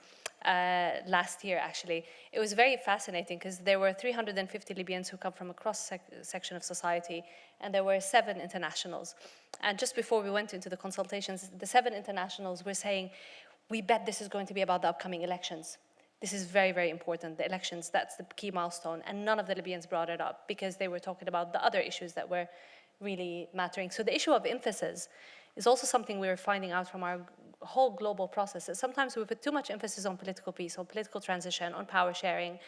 last year actually, it was very fascinating because there were 350 Libyans who come from a cross-section of society, and there were 7 internationals. And just before we went into the consultations, the 7 internationals were saying, we bet this is going to be about the upcoming elections. This is very, very important, the elections, that's the key milestone. And none of the Libyans brought it up because they were talking about the other issues that were really mattering. So the issue of emphasis is also something we were finding out from our whole global process. Sometimes we put too much emphasis on political peace, on political transition, on power sharing,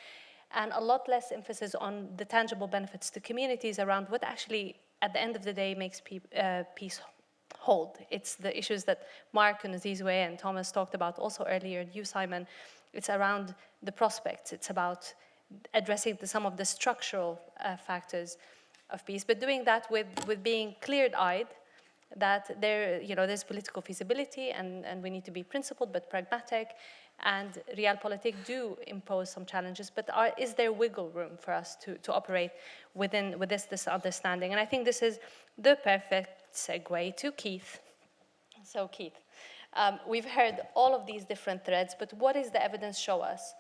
and a lot less emphasis on the tangible benefits to communities around what actually, at the end of the day, makes peace hold. It's the issues that Mark and Nozizwe and Thomas talked about also earlier, you, Simon. It's around the prospects. It's about addressing some of the structural factors of peace, but doing that with being clear-eyed that there's political feasibility and we need to be principled but pragmatic, and realpolitik do impose some challenges, but is there wiggle room for us to operate with this understanding? And I think this is the perfect segue to Keith. So Keith, we've heard all of these different threads, but what does the evidence show us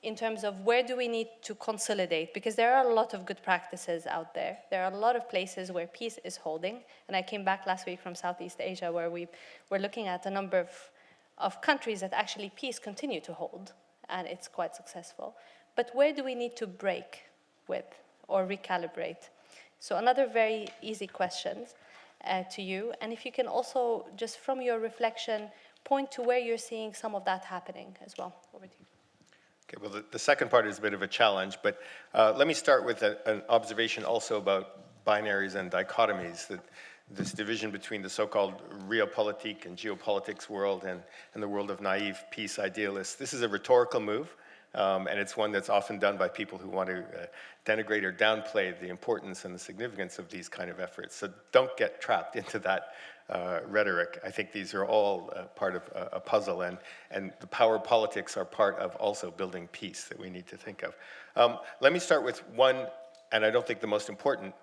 in terms of where do we need to consolidate? Because there are a lot of good practices out there. There are a lot of places where peace is holding. And I came back last week from Southeast Asia, where we're looking at a number of countries that actually peace continue to hold, and it's quite successful. But where do we need to break with or recalibrate? So another very easy question to you. And if you can also, just from your reflection, point to where you're seeing some of that happening as well. Over to you. Okay, well, the second part is a bit of a challenge, but let me start with an observation also about binaries and dichotomies, that this division between the so-called realpolitik and geopolitics world and the world of naive peace idealists. This is a rhetorical move, and it's one that's often done by people who want to denigrate or downplay the importance and the significance of these kind of efforts. So don't get trapped into that rhetoric. I think these are all part of a puzzle, and the power politics are part of also building peace that we need to think of. Let me start with one, and I don't think the most important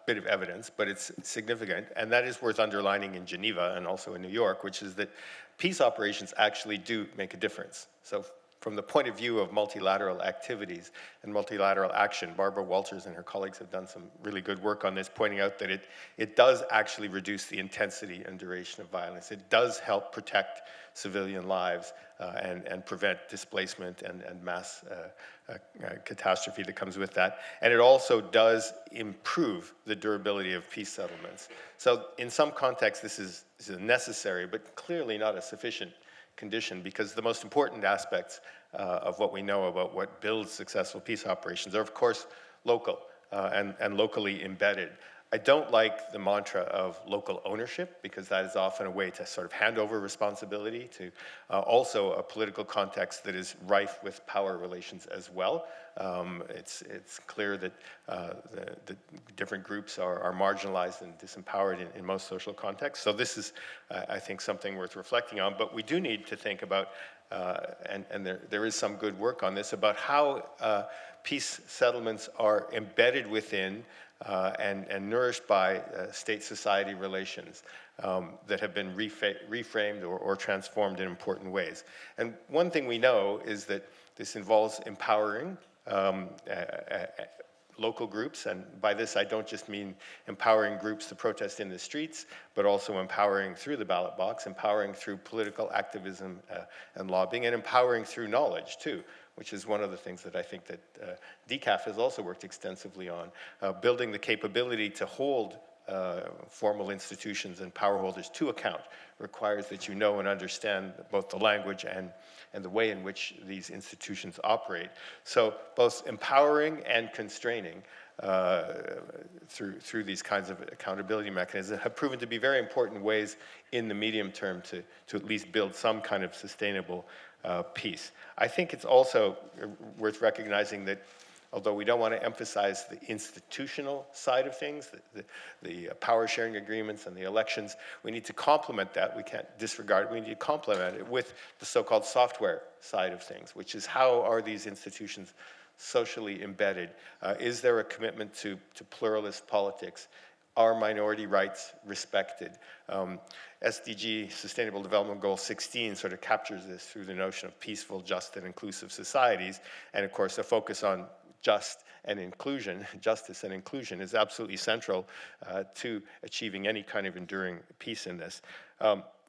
bit of evidence, but it's significant, and that is worth underlining in Geneva and also in New York, which is that peace operations actually do make a difference. So from the point of view of multilateral activities and multilateral action, Barbara Walters and her colleagues have done some really good work on this, pointing out that it does actually reduce the intensity and duration of violence. It does help protect civilian lives and prevent displacement and mass catastrophe that comes with that. And it also does improve the durability of peace settlements. So in some contexts, this is necessary, but clearly not a sufficient condition, because the most important aspects of what we know about what builds successful peace operations are, of course, local and locally embedded. I don't like the mantra of local ownership, because that is often a way to sort of hand over responsibility to also a political context that is rife with power relations as well. It's clear that the different groups are marginalized and disempowered in most social contexts. So this is, I think, something worth reflecting on. But we do need to think about, and there is some good work on this, about how peace settlements are embedded within and nourished by state-society relations that have been reframed or transformed in important ways. And one thing we know is that this involves empowering local groups, and by this I don't just mean empowering groups to protest in the streets, but also empowering through the ballot box, empowering through political activism and lobbying, and empowering through knowledge too. which is one of the things that I think that DCAF has also worked extensively on, building the capability to hold formal institutions and power holders to account requires that you know and understand both the language and the way in which these institutions operate. So both empowering and constraining through these kinds of accountability mechanisms have proven to be very important ways in the medium term to at least build some kind of sustainable peace. I think it's also worth recognizing that although we don't want to emphasize the institutional side of things, the power sharing agreements and the elections, we need to complement that. We can't disregard it. We need to complement it with the so-called software side of things, which is how are these institutions socially embedded? Is there a commitment to pluralist politics? Are minority rights respected? SDG, Sustainable Development Goal 16, sort of captures this through the notion of peaceful, just, and inclusive societies. And of course, a focus on justice and inclusion is absolutely central to achieving any kind of enduring peace in this.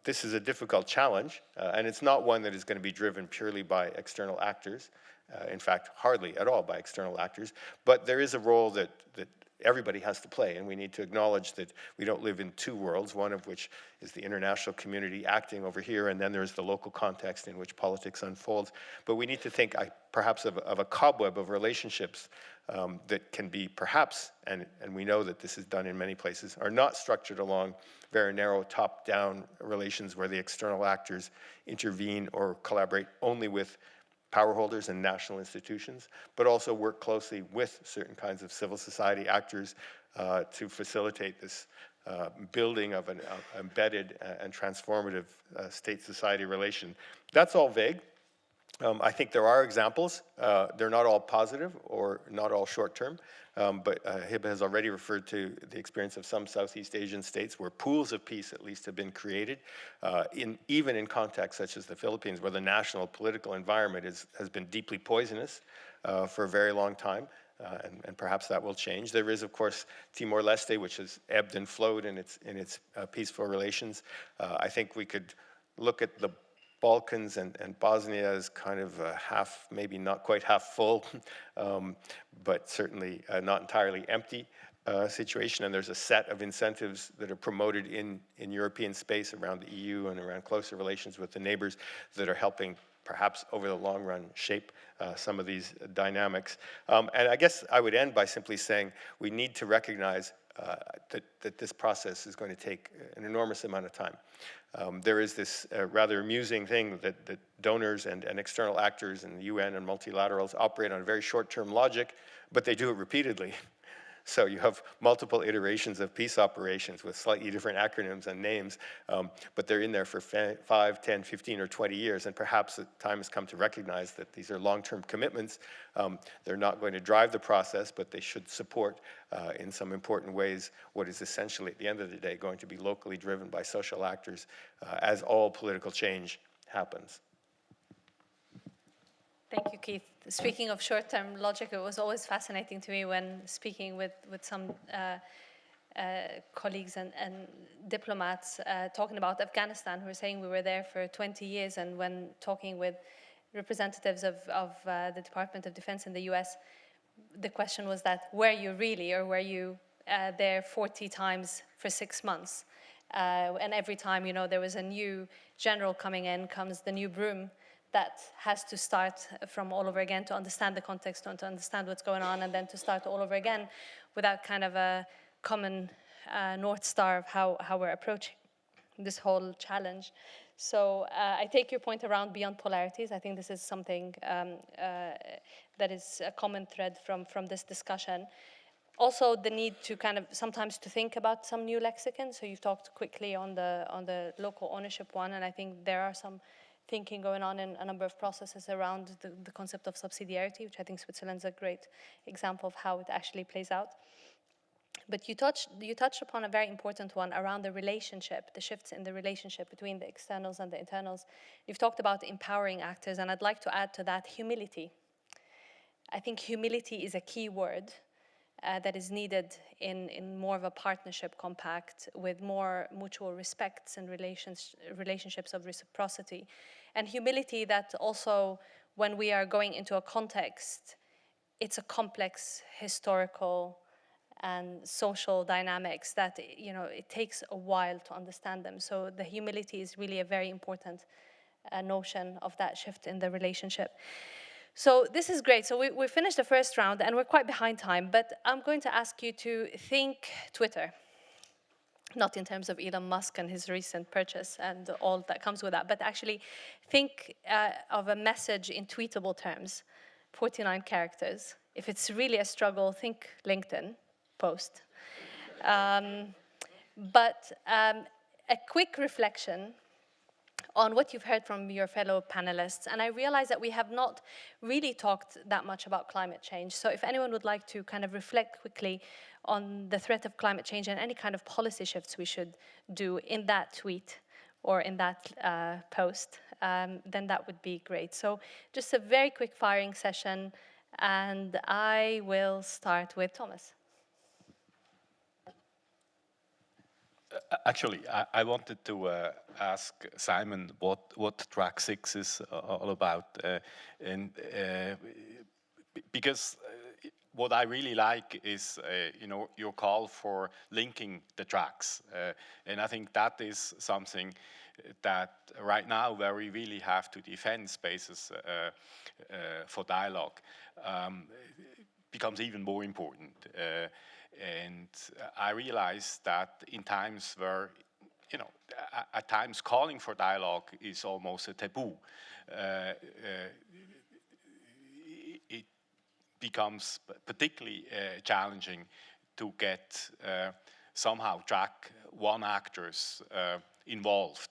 This is a difficult challenge, and it's not one that is going to be driven purely by external actors. In fact, hardly at all by external actors. But there is a role that everybody has to play, and we need to acknowledge that we don't live in two worlds, one of which is the international community acting over here, and then there's the local context in which politics unfolds. But we need to think perhaps of a cobweb of relationships that can be perhaps, and we know that this is done in many places, are not structured along very narrow top-down relations where the external actors intervene or collaborate only with power holders and national institutions, but also work closely with certain kinds of civil society actors to facilitate this building of an embedded and transformative state-society relation. That's all vague. I think there are examples. They're not all positive or not all short-term, but Hiba has already referred to the experience of some Southeast Asian states where pools of peace at least have been created, even in contexts such as the Philippines, where the national political environment has been deeply poisonous for a very long time, and perhaps that will change. There is, of course, Timor-Leste, which has ebbed and flowed in its peaceful relations. I think we could look at the Balkans and Bosnia is kind of half, maybe not quite half full, but certainly not entirely empty situation. And there's a set of incentives that are promoted in European space around the EU and around closer relations with the neighbors that are helping perhaps over the long run shape some of these dynamics. And I guess I would end by simply saying we need to recognize that this process is going to take an enormous amount of time. There is this rather amusing thing that donors and external actors and the UN and multilaterals operate on a very short-term logic, but they do it repeatedly. So you have multiple iterations of peace operations with slightly different acronyms and names, but they're in there for 5, 10, 15, or 20 years, and perhaps the time has come to recognize that these are long-term commitments. They're not going to drive the process, but they should support in some important ways what is essentially, at the end of the day, going to be locally driven by social actors as all political change happens. Thank you, Keith. Speaking of short-term logic, it was always fascinating to me when speaking with some colleagues and diplomats talking about Afghanistan, who were saying we were there for 20 years, and when talking with representatives of the Department of Defense in the US, the question was that, were you really, or were you there 40 times for 6 months? And every time, you know, there was a new general coming in, comes the new broom that has to start from all over again to understand the context, to understand what's going on, and then to start all over again without kind of a common North Star of how we're approaching this whole challenge. So I take your point around beyond polarities. I think this is something that is a common thread from this discussion. Also, the need to kind of sometimes to think about some new lexicon. So you've talked quickly on the local ownership one, and I think there are some thinking going on in a number of processes around the concept of subsidiarity, which I think Switzerland's a great example of how it actually plays out. But you touched upon a very important one around the relationship, the shifts in the relationship between the externals and the internals. You've talked about empowering actors, and I'd like to add to that humility. I think humility is a key word that is needed in more of a partnership compact with more mutual respects and relationships of reciprocity. And humility that also when we are going into a context, it's a complex historical and social dynamics that, you know, it takes a while to understand them. So the humility is really a very important notion of that shift in the relationship. So this is great. So we finished the first round and we're quite behind time, but I'm going to ask you to think Twitter. Not in terms of Elon Musk and his recent purchase and all that comes with that, but actually think of a message in tweetable terms, 49 characters. If it's really a struggle, think LinkedIn post. But a quick reflection on what you've heard from your fellow panelists. And I realize that we have not really talked that much about climate change. So if anyone would like to kind of reflect quickly on the threat of climate change and any kind of policy shifts we should do in that tweet or in that post, then that would be great. So just a very quick firing session, and I will start with Thomas. Actually, I wanted to ask Simon what track 6 is all about, because what I really like is you know, your call for linking the tracks, and I think that is something that right now, where we really have to defend spaces for dialogue, becomes even more important. And I realize that in times where, you know, at times calling for dialogue is almost a taboo, it becomes particularly challenging to get somehow track 1 actors involved.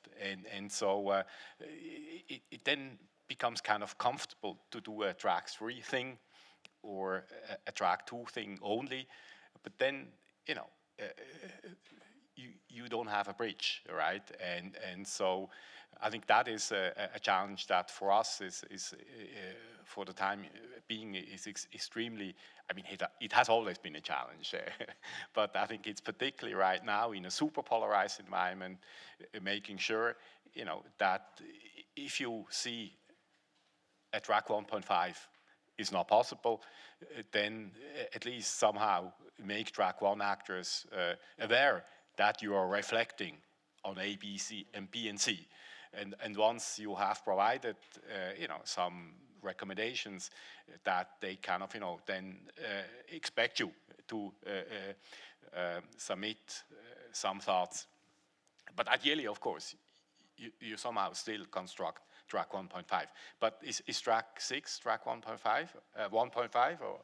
And so it then becomes kind of comfortable to do a track 3 thing or a track 2 thing only. But then, you know, you don't have a bridge, right? And so I think that is a challenge that for us is for the time being is extremely, I mean, it has always been a challenge, but I think it's particularly right now in a super polarized environment, making sure, you know, that if you see a track 1.5 is not possible, then at least somehow make track 1 actors aware that you are reflecting on A, B, C, and B and C. And once you have provided, you know, some recommendations that they kind of, you know, then expect you to submit some thoughts. But ideally, of course, you somehow still construct track 1.5. But is track 6 track 1.5? 1.5 or?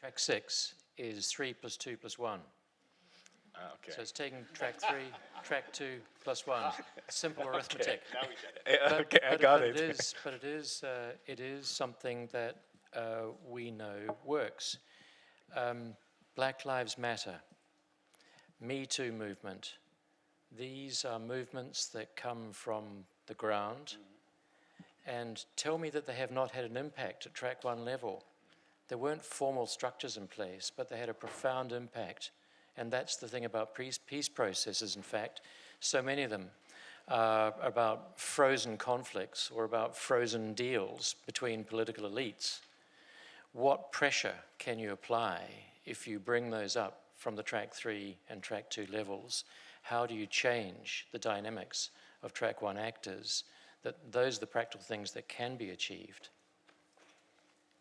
Track 6 is 3 + 2 + 1. Okay. So it's taking track 3, track 2 + 1. Simple arithmetic. Okay, I got it. But it is something that we know works. Black Lives Matter, Me Too movement. These are movements that come from the ground and tell me that they have not had an impact at track 1 level. There weren't formal structures in place, but they had a profound impact. And that's the thing about peace processes, in fact. So many of them are about frozen conflicts or about frozen deals between political elites. What pressure can you apply if you bring those up from the track 3 and track 2 levels? How do you change the dynamics of track 1 actors? Those are the practical things that can be achieved.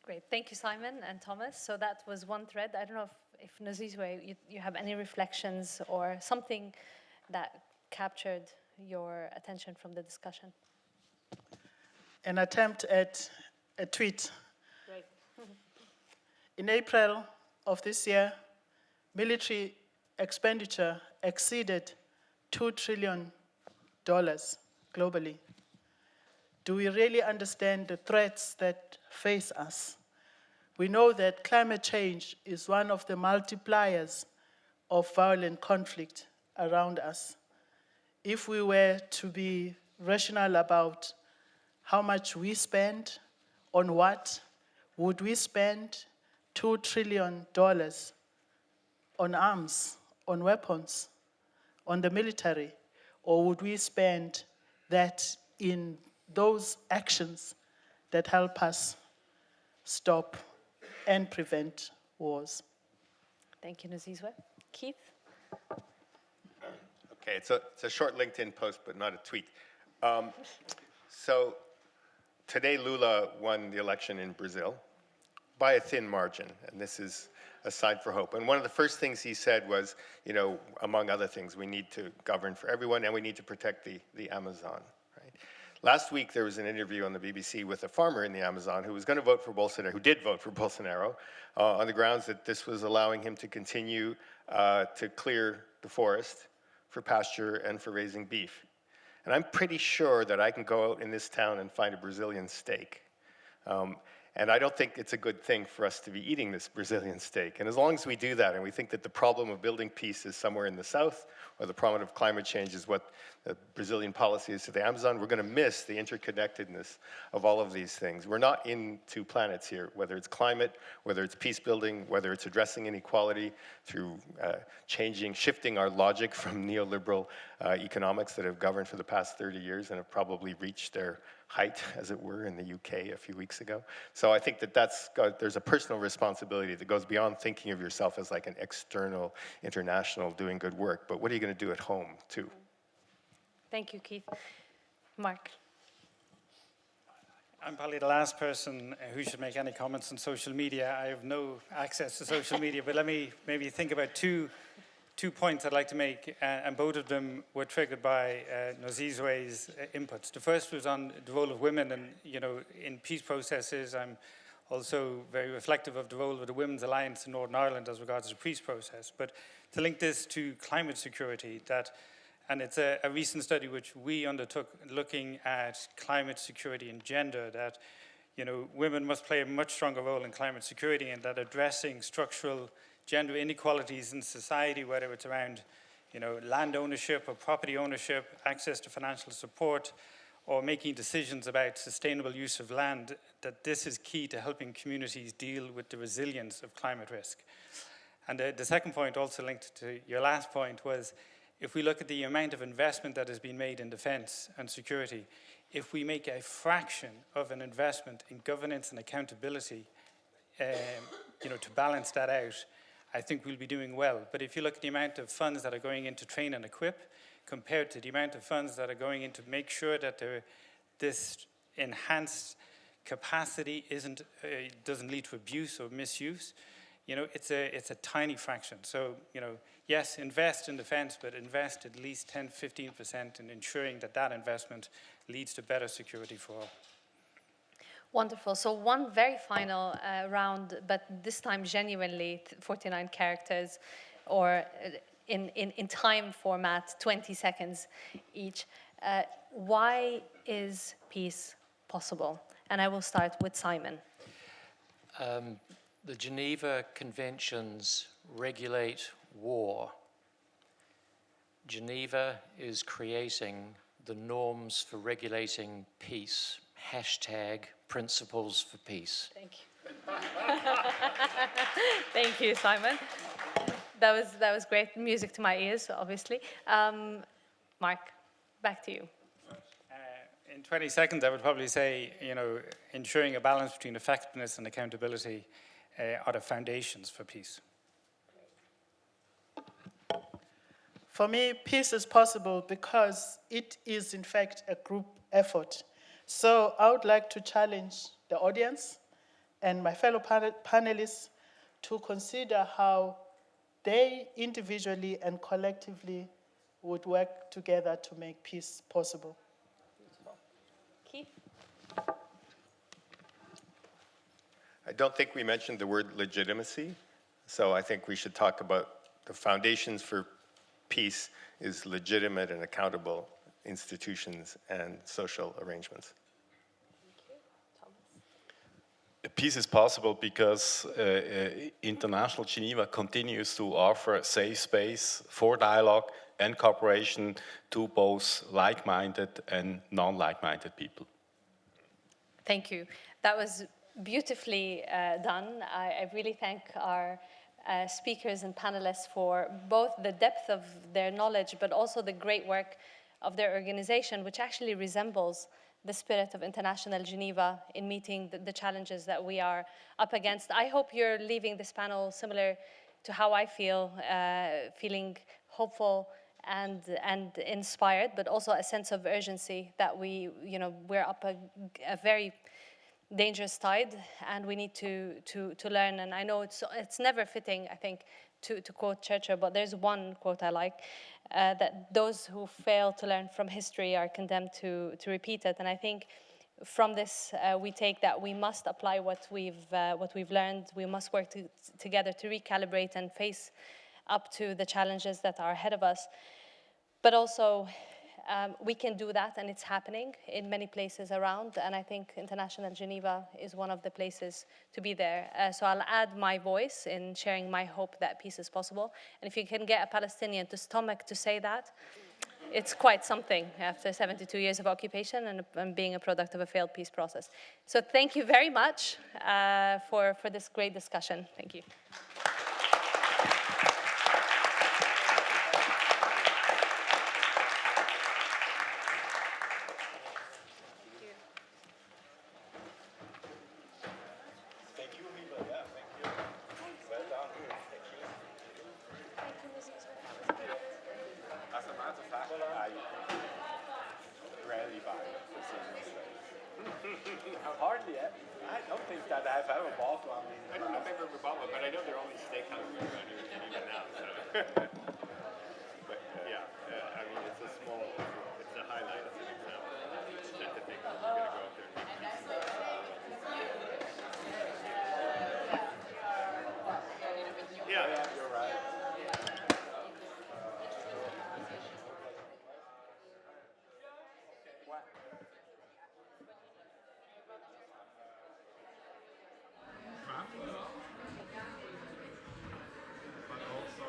Great, thank you, Simon and Thomas. So that was one thread. I don't know if Nozizwe, you have any reflections or something that captured your attention from the discussion? An attempt at a tweet. Great. In April of this year, military expenditure exceeded $2 trillion globally. Do we really understand the threats that face us? We know that climate change is one of the multipliers of violent conflict around us. If we were to be rational about how much we spend on what, would we spend $2 trillion on arms, on weapons, on the military, or would we spend that in those actions that help us stop and prevent wars. Thank you, Nozizwe. Keith? Okay, it's a short LinkedIn post, but not a tweet. So today Lula won the election in Brazil by a thin margin, and this is a sign for hope. And one of the first things he said was, you know, among other things, we need to govern for everyone and we need to protect the Amazon. Right? Last week there was an interview on the BBC with a farmer in the Amazon who was going to vote for Bolsonaro, who did vote for Bolsonaro, on the grounds that this was allowing him to continue to clear the forest for pasture and for raising beef. And I'm pretty sure that I can go out in this town and find a Brazilian steak. And I don't think it's a good thing for us to be eating this Brazilian steak. And as long as we do that and we think that the problem of building peace is somewhere in the south, or the problem of climate change is what the Brazilian policy is to the Amazon, we're going to miss the interconnectedness of all of these things. We're not in two planets here, whether it's climate, whether it's peace building, whether it's addressing inequality through shifting our logic from neoliberal economics that have governed for the past 30 years and have probably reached their height, as it were, in the UK a few weeks ago. So I think that there's a personal responsibility that goes beyond thinking of yourself as like an external, international doing good work, but what are you going to do at home, too? Thank you, Keith. Mark? I'm probably the last person who should make any comments on social media. I have no access to social media, but let me maybe think about two points I'd like to make, and both of them were triggered by Nozizwe's inputs. The first was on the role of women, and in peace processes, I'm also very reflective of the role of the Women's Alliance in Northern Ireland as regards the peace process. But to link this to climate security, and it's a recent study which we undertook looking at climate security and gender, that women must play a much stronger role in climate security, and that addressing structural gender inequalities in society, whether it's around land ownership or property ownership, access to financial support, or making decisions about sustainable use of land, that this is key to helping communities deal with the resilience of climate risk. And the second point, also linked to your last point, was if we look at the amount of investment that has been made in defense and security, if we make a fraction of an investment in governance and accountability, to balance that out, I think we'll be doing well. But if you look at the amount of funds that are going into train and equip, compared to the amount of funds that are going into make sure that this enhanced capacity doesn't lead to abuse or misuse, it's a tiny fraction. So, yes, invest in defense, but invest at least 10-15% in ensuring that investment leads to better security for all. Wonderful. So one very final round, but this time genuinely 49 characters, or in time format, 20 seconds each. Why is peace possible? And I will start with Simon. The Geneva Conventions regulate war. Geneva is creating the norms for regulating peace. #Principles for Peace. Thank you. Thank you, Simon. That was great music to my ears, obviously. Mark, back to you. In 20 seconds, I would probably say, ensuring a balance between effectiveness and accountability are the foundations for peace. For me, peace is possible because it is, in fact, a group effort. So I would like to challenge the audience and my fellow panelists to consider how they individually and collectively would work together to make peace possible. Keith? I don't think we mentioned the word legitimacy, so I think we should talk about the foundations for peace is legitimate and accountable institutions and social arrangements. Peace is possible because International Geneva continues to offer a safe space for dialogue and cooperation to both like-minded and non-like-minded people. Thank you. That was beautifully done. I really thank our speakers and panelists for both the depth of their knowledge, but also the great work of their organization, which actually resembles the spirit of international Geneva in meeting the challenges that we are up against. I hope you're leaving this panel similar to how I feel, feeling hopeful and inspired, but also a sense of urgency that we're up a very dangerous tide, and we need to learn. And I know it's never fitting, I think, to quote Churchill, but there's one quote I like, that those who fail to learn from history are condemned to repeat it. And I think from this we take that we must apply what we've learned. We must work together to recalibrate and face up to the challenges that are ahead of us. But also, we can do that, and it's happening in many places around, and I think International Geneva is one of the places to be there. So I'll add my voice in sharing my hope that peace is possible. And if you can get a Palestinian to stomach to say that, it's quite something after 72 years of occupation and being a product of a failed peace process. So thank you very much for this great discussion. Thank you. Hardly, I don't think that I've ever bought one. I don't know if I've ever bought one, but I know they're only steakhouses around here in Geneva now. So. But yeah, I mean, it's a small, it's a highlight, it's an example. That the thing, we're going to go up there and make peace. Yeah, you're right. But also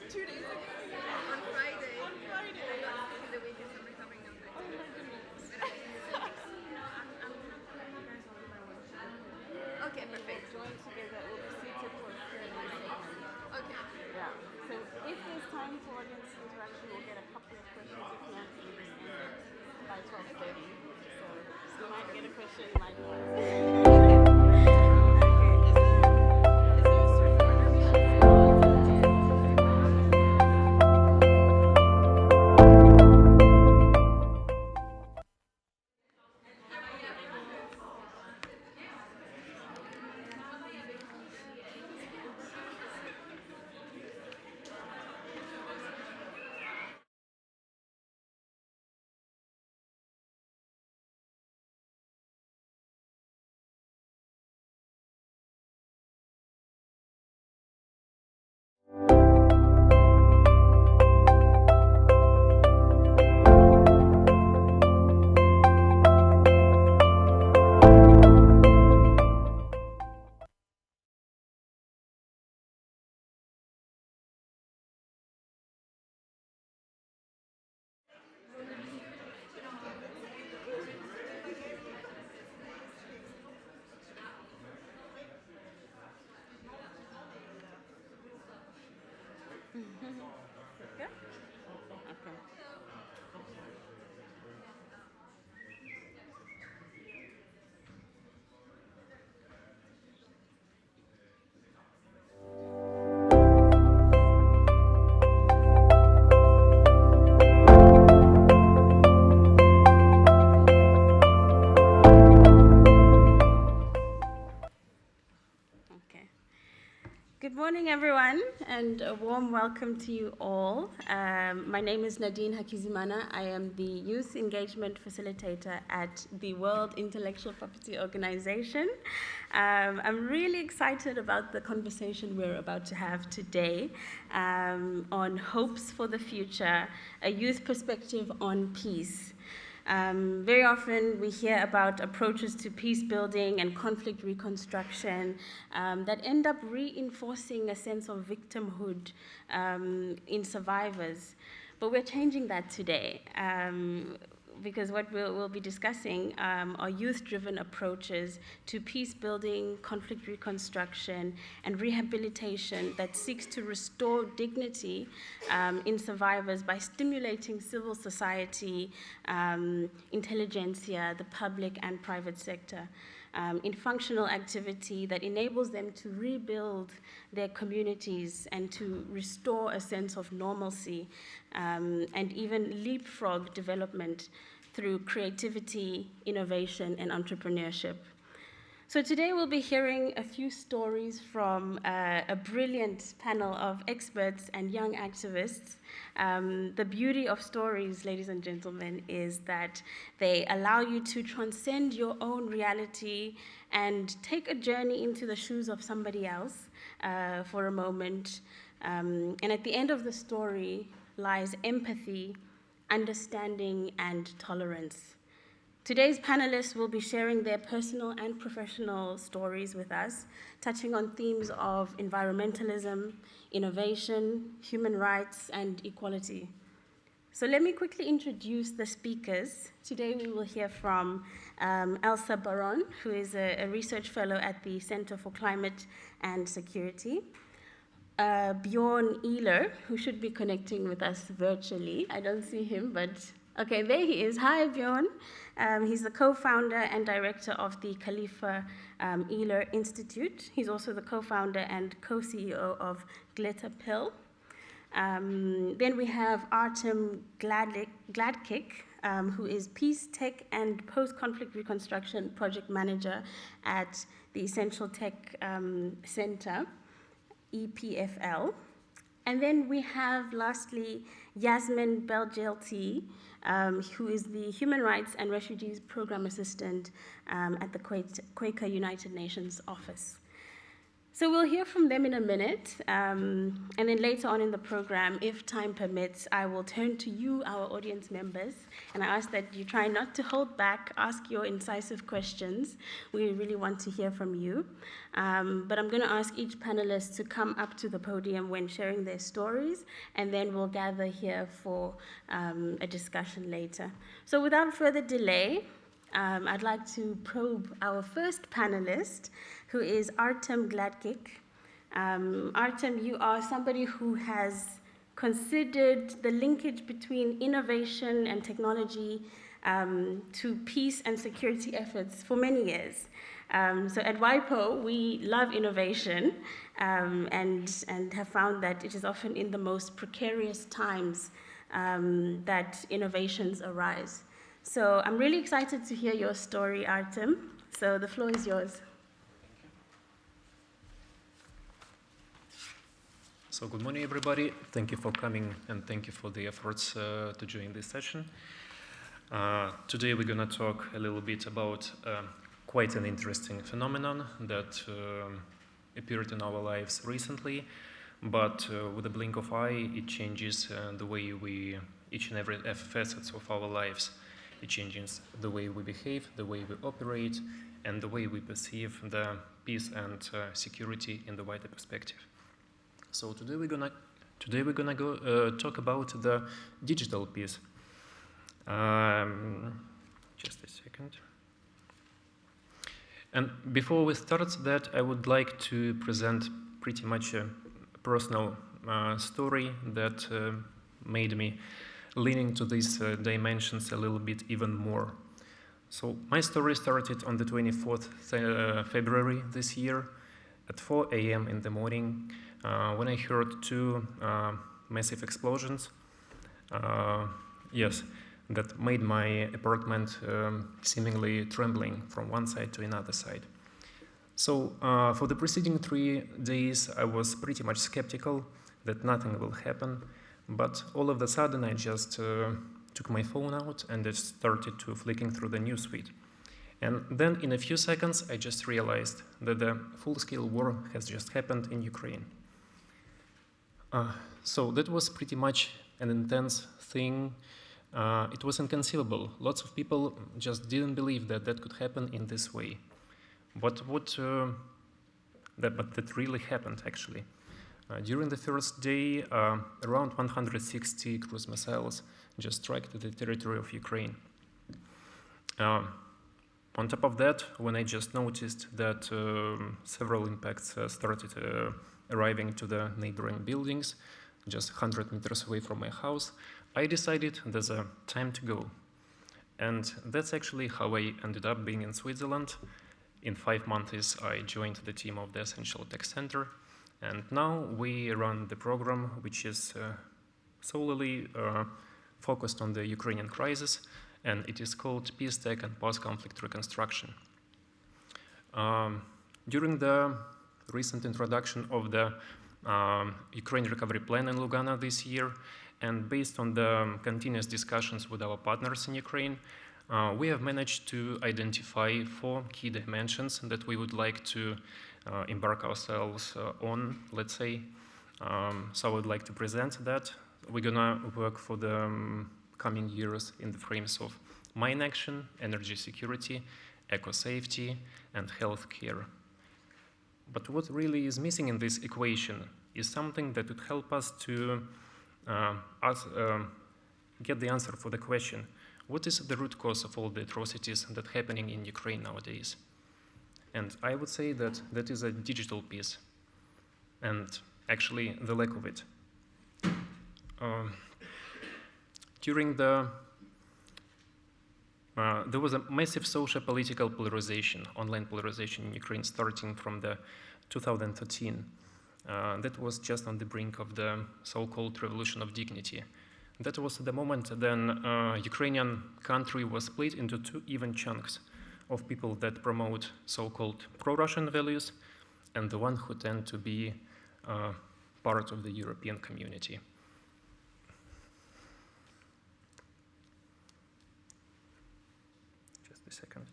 2 days ago. On Friday. On Friday. In the weekends I'm recovering on Friday. Oh my goodness. Okay, perfect. Join together, we'll be seated for a few minutes. Okay. Yeah. So if there's time for audience interaction, we'll get a couple of questions. If not, we'll just end it by 12:30. So you might get a question, you might not. Good morning, everyone, and a warm welcome to you all. My name is Nadine Hakizimana. I am the Youth Engagement Facilitator at the World Intellectual Property Organization. I'm really excited about the conversation we're about to have today on hopes for the future, a youth perspective on peace. Very often we hear about approaches to peace building and conflict reconstruction that end up reinforcing a sense of victimhood in survivors. But we're changing that today because what we'll be discussing are youth-driven approaches to peace building, conflict reconstruction, and rehabilitation that seeks to restore dignity in survivors by stimulating civil society, intelligentsia, the public and private sector, in functional activity that enables them to rebuild their communities and to restore a sense of normalcy and even leapfrog development through creativity, innovation, and entrepreneurship. So today we'll be hearing a few stories from a brilliant panel of experts and young activists. The beauty of stories, ladies and gentlemen, is that they allow you to transcend your own reality and take a journey into the shoes of somebody else for a moment. And at the end of the story lies empathy, understanding, and tolerance. Today's panelists will be sharing their personal and professional stories with us, touching on themes of environmentalism, innovation, human rights, and equality. So let me quickly introduce the speakers. Today we will hear from Elsa Baron, who is a research fellow at the Center for Climate and Security. Bjorn Ehler, who should be connecting with us virtually. I don't see him, but okay, there he is. Hi, Bjorn. He's the co-founder and director of the Khalifa Ehler Institute. He's also the co-founder and co-CEO of Glitter Pill. Then we have Artem Gladkick, who is Peace, Tech, and Post-Conflict Reconstruction Project Manager at the Essential Tech Center, EPFL. And then we have, lastly, Yasmin Beldjelti, who is the Human Rights and Refugees Program Assistant at the Quaker United Nations Office. So we'll hear from them in a minute, and then later on in the program, if time permits, I will turn to you, our audience members, and I ask that you try not to hold back, ask your incisive questions. We really want to hear from you. But I'm going to ask each panelist to come up to the podium when sharing their stories, and then we'll gather here for a discussion later. So without further delay, I'd like to probe our first panelist, who is Artem Gladkik. Artem, you are somebody who has considered the linkage between innovation and technology to peace and security efforts for many years. So at WIPO, we love innovation and have found that it is often in the most precarious times that innovations arise. So I'm really excited to hear your story, Artem. So the floor is yours. So good morning, everybody. Thank you for coming, and thank you for the efforts to join this session. Today we're going to talk a little bit about quite an interesting phenomenon that appeared in our lives recently, but with a blink of eye, it changes the way we, each and every facets of our lives. It changes the way we behave, the way we operate, and the way we perceive the peace and security in the wider perspective. So today we're gonna go talk about the digital piece. Just a second. And before we start that, I would like to present pretty much a personal story that made me leaning to these dimensions a little bit even more. So my story started on the 24th February this year at 4 a.m. in the morning. When I heard two massive explosions, that made my apartment seemingly trembling from one side to another side. So for the preceding 3 days, I was pretty much skeptical that nothing will happen, but all of a sudden I just took my phone out and I started to flicking through the newsfeed. And then in a few seconds, I just realized that the full-scale war has just happened in Ukraine. So that was pretty much an intense thing. It was inconceivable. Lots of people just didn't believe that that could happen in this way. But that really happened, actually. During the first day, around 160 cruise missiles just struck the territory of Ukraine. On top of that, when I just noticed that several impacts started arriving to the neighboring buildings, just 100 meters away from my house, I decided there's a time to go. And that's actually how I ended up being in Switzerland. In 5 months, I joined the team of the Essential Tech Center. And now we run the program, which is solely focused on the Ukrainian crisis, and it is called Peace Tech and Post-Conflict Reconstruction. During the recent introduction of the Ukraine Recovery Plan in Lugano this year, and based on the continuous discussions with our partners in Ukraine, we have managed to identify 4 key dimensions that we would like to embark ourselves on, let's say. So I would like to present that. We're gonna work for the coming years in the frames of mine action, energy security, eco-safety, and healthcare. But what really is missing in this equation is something that would help us to get the answer for the question, what is the root cause of all the atrocities that are happening in Ukraine nowadays? And I would say that that is a digital piece, and actually the lack of it. During there was a massive social-political polarization, online polarization in Ukraine starting from the 2013. That was just on the brink of the so-called revolution of dignity. That was the moment then Ukrainian country was split into 2 even chunks of people that promote so-called pro-Russian values and the one who tend to be part of the European community. Just a second.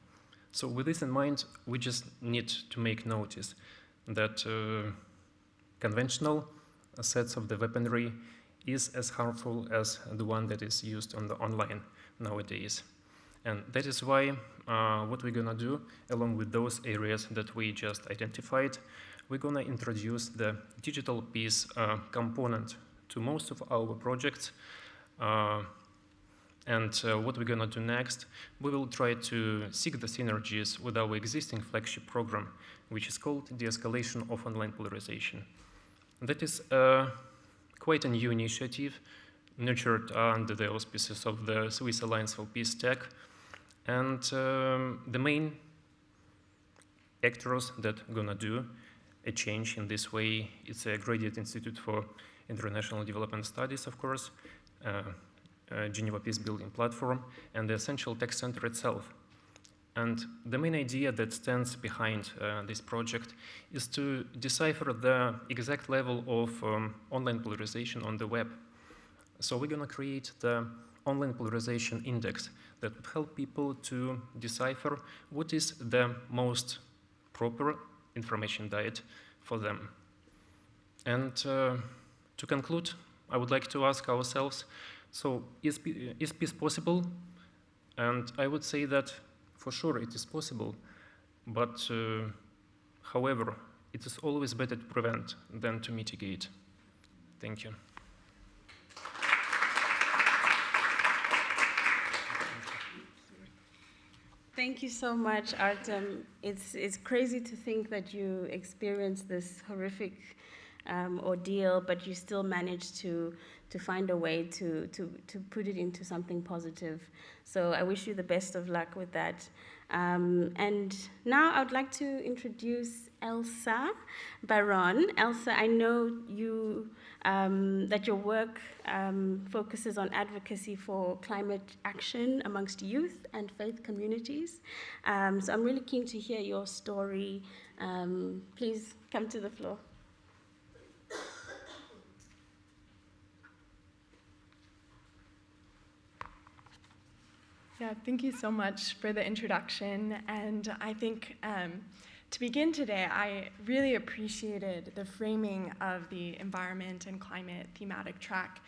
So with this in mind, we just need to make notice that conventional sets of the weaponry is as harmful as the one that is used on the online nowadays. And that is why what we're gonna do, along with those areas that we just identified, we're gonna introduce the digital peace component to most of our projects. What we're gonna do next, we will try to seek the synergies with our existing flagship program, which is called De-escalation of online polarization. That is quite a new initiative, nurtured under the auspices of the Swiss Alliance for Peace Tech. And the main actors that are gonna do a change in this way, it's a Graduate Institute for International Development Studies, of course, Geneva Peace Building Platform, and the Essential Tech Center itself. And the main idea that stands behind this project is to decipher the exact level of online polarization on the web. So we're gonna create the online polarization index that would help people to decipher what is the most proper information diet for them. And to conclude, I would like to ask ourselves, so is peace possible? And I would say that for sure it is possible, but however, it is always better to prevent than to mitigate. Thank you. Thank you so much, Artem. It's crazy to think that you experienced this horrific ordeal, but you still managed to find a way to put it into something positive. So I wish you the best of luck with that. And now I would like to introduce Elsa Baron. Elsa, I know you that your work focuses on advocacy for climate action amongst youth and faith communities. So I'm really keen to hear your story. Please come to the floor. Yeah, thank you so much for the introduction. And I think to begin today, I really appreciated the framing of the environment and climate thematic track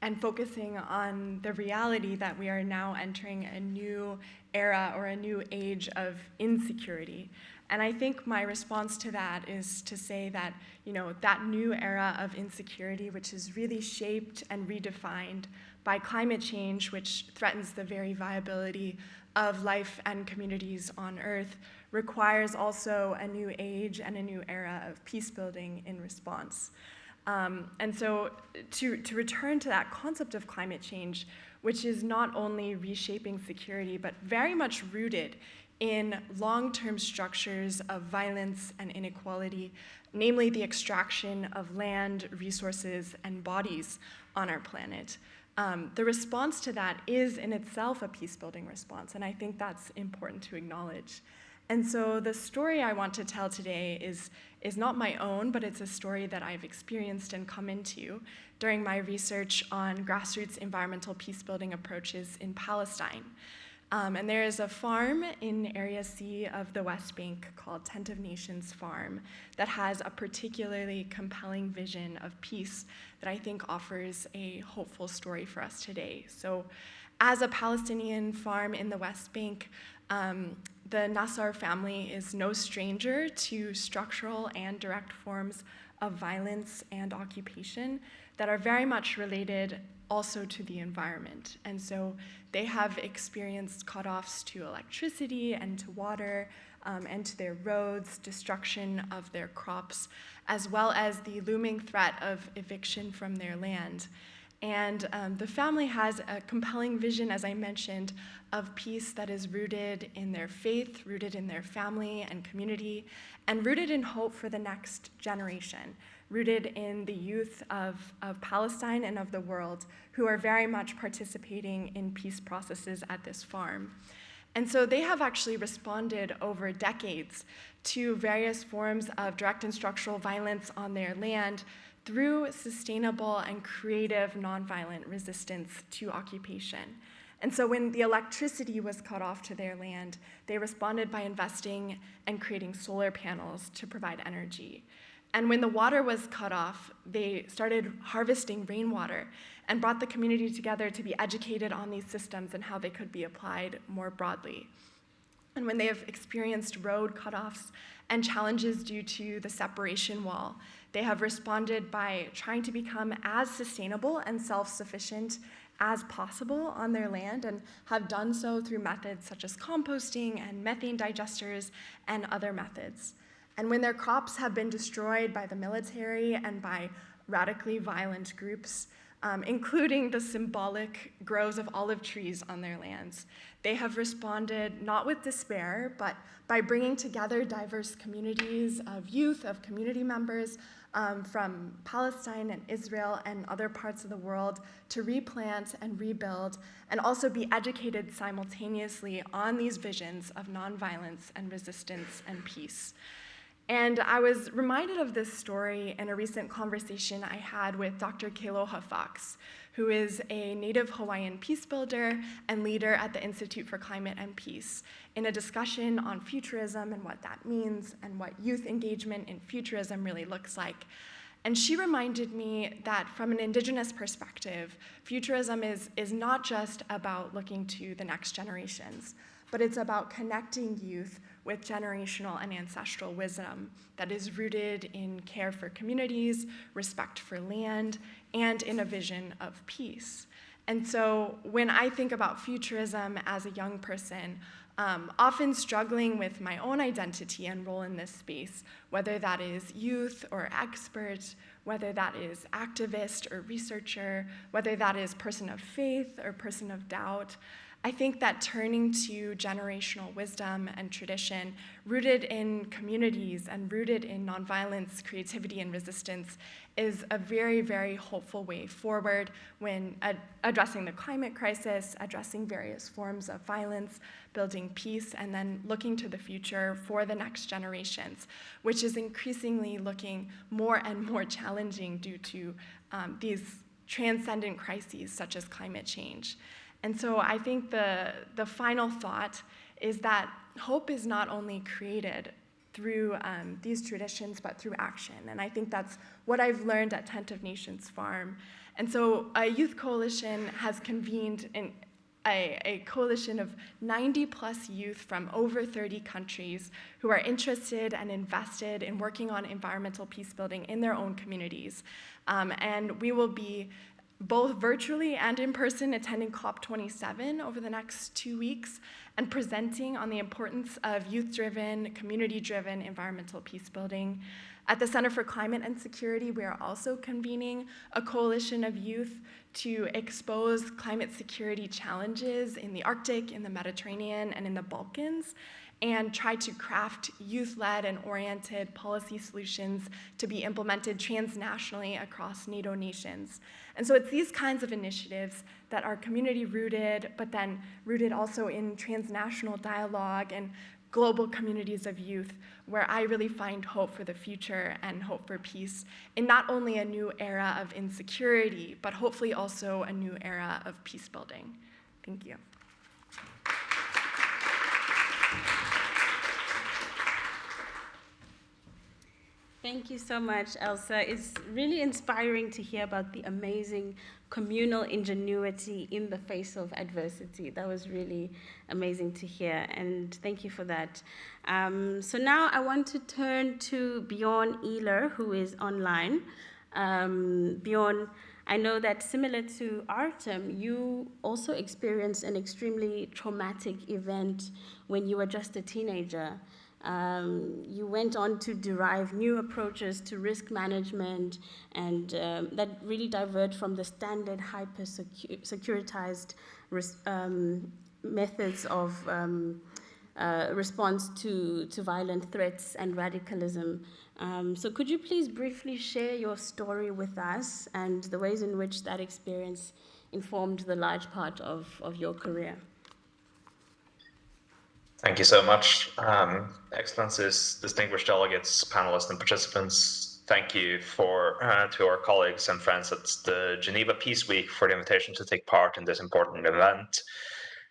and focusing on the reality that we are now entering a new era or a new age of insecurity. And I think my response to that is to say that, you know, that new era of insecurity, which is really shaped and redefined by climate change, which threatens the very viability of life and communities on Earth, requires also a new age and a new era of peace building in response. And so to return to that concept of climate change, which is not only reshaping security, but very much rooted in long-term structures of violence and inequality, namely the extraction of land, resources, and bodies on our planet. The response to that is in itself a peace-building response, and I think that's important to acknowledge. And so the story I want to tell today is not my own, but it's a story that I've experienced and come into during my research on grassroots environmental peace-building approaches in Palestine. And there is a farm in Area C of the West Bank called Tent of Nations Farm that has a particularly compelling vision of peace that I think offers a hopeful story for us today. So as a Palestinian farm in the West Bank, the Nassar family is no stranger to structural and direct forms of violence and occupation that are very much related also to the environment. And so they have experienced cutoffs to electricity and to water and to their roads, destruction of their crops, as well as the looming threat of eviction from their land. And the family has a compelling vision, as I mentioned, of peace that is rooted in their faith, rooted in their family and community, and rooted in hope for the next generation, rooted in the youth of Palestine and of the world who are very much participating in peace processes at this farm. And so they have actually responded over decades to various forms of direct and structural violence on their land through sustainable and creative nonviolent resistance to occupation. And so when the electricity was cut off to their land, they responded by investing and creating solar panels to provide energy. And when the water was cut off, they started harvesting rainwater and brought the community together to be educated on these systems and how they could be applied more broadly. And when they have experienced road cutoffs and challenges due to the separation wall, they have responded by trying to become as sustainable and self-sufficient as possible on their land, and have done so through methods such as composting and methane digesters and other methods. And when their crops have been destroyed by the military and by radically violent groups, including the symbolic groves of olive trees on their lands, they have responded not with despair, but by bringing together diverse communities of youth, of community members from Palestine and Israel and other parts of the world to replant and rebuild, and also be educated simultaneously on these visions of nonviolence and resistance and peace. And I was reminded of this story in a recent conversation I had with Dr. Kealoha Fox, who is a native Hawaiian peace builder and leader at the Institute for Climate and Peace, in a discussion on futurism and what that means and what youth engagement in futurism really looks like. And she reminded me that from an Indigenous perspective, futurism is not just about looking to the next generations, but it's about connecting youth with generational and ancestral wisdom that is rooted in care for communities, respect for land, and in a vision of peace. And so when I think about futurism as a young person, often struggling with my own identity and role in this space, whether that is youth or expert, whether that is activist or researcher, whether that is person of faith or person of doubt, I think that turning to generational wisdom and tradition, rooted in communities and rooted in nonviolence, creativity, and resistance, is a very, very hopeful way forward when addressing the climate crisis, addressing various forms of violence, building peace, and then looking to the future for the next generations, which is increasingly looking more and more challenging due to these transcendent crises such as climate change. And so I think the final thought is that hope is not only created through these traditions, but through action. And I think that's what I've learned at Tent of Nations Farm. And so a youth coalition has convened in a coalition of 90+ youth from over 30 countries who are interested and invested in working on environmental peace building in their own communities. And we will be both virtually and in person attending COP27 over the next 2 weeks and presenting on the importance of youth-driven, community-driven environmental peace building. At the Center for Climate and Security, we are also convening a coalition of youth to expose climate security challenges in the Arctic, in the Mediterranean, and in the Balkans, and try to craft youth-led and oriented policy solutions to be implemented transnationally across NATO nations. And so it's these kinds of initiatives that are community-rooted, but then rooted also in transnational dialogue and global communities of youth, where I really find hope for the future and hope for peace in not only a new era of insecurity, but hopefully also a new era of peace building. Thank you. Thank you so much, Elsa. It's really inspiring to hear about the amazing communal ingenuity in the face of adversity. That was really amazing to hear, and thank you for that. So now I want to turn to Bjorn Ehler, who is online. Bjorn, I know that similar to Artem, you also experienced an extremely traumatic event when you were just a teenager. You went on to derive new approaches to risk management and that really diverge from the standard hyper-securitized methods of response to violent threats and radicalism. So could you please briefly share your story with us and the ways in which that experience informed the large part of your career? Thank you so much. Excellencies, distinguished delegates, panelists, and participants. thank you to our colleagues and friends at the Geneva Peace Week for the invitation to take part in this important event.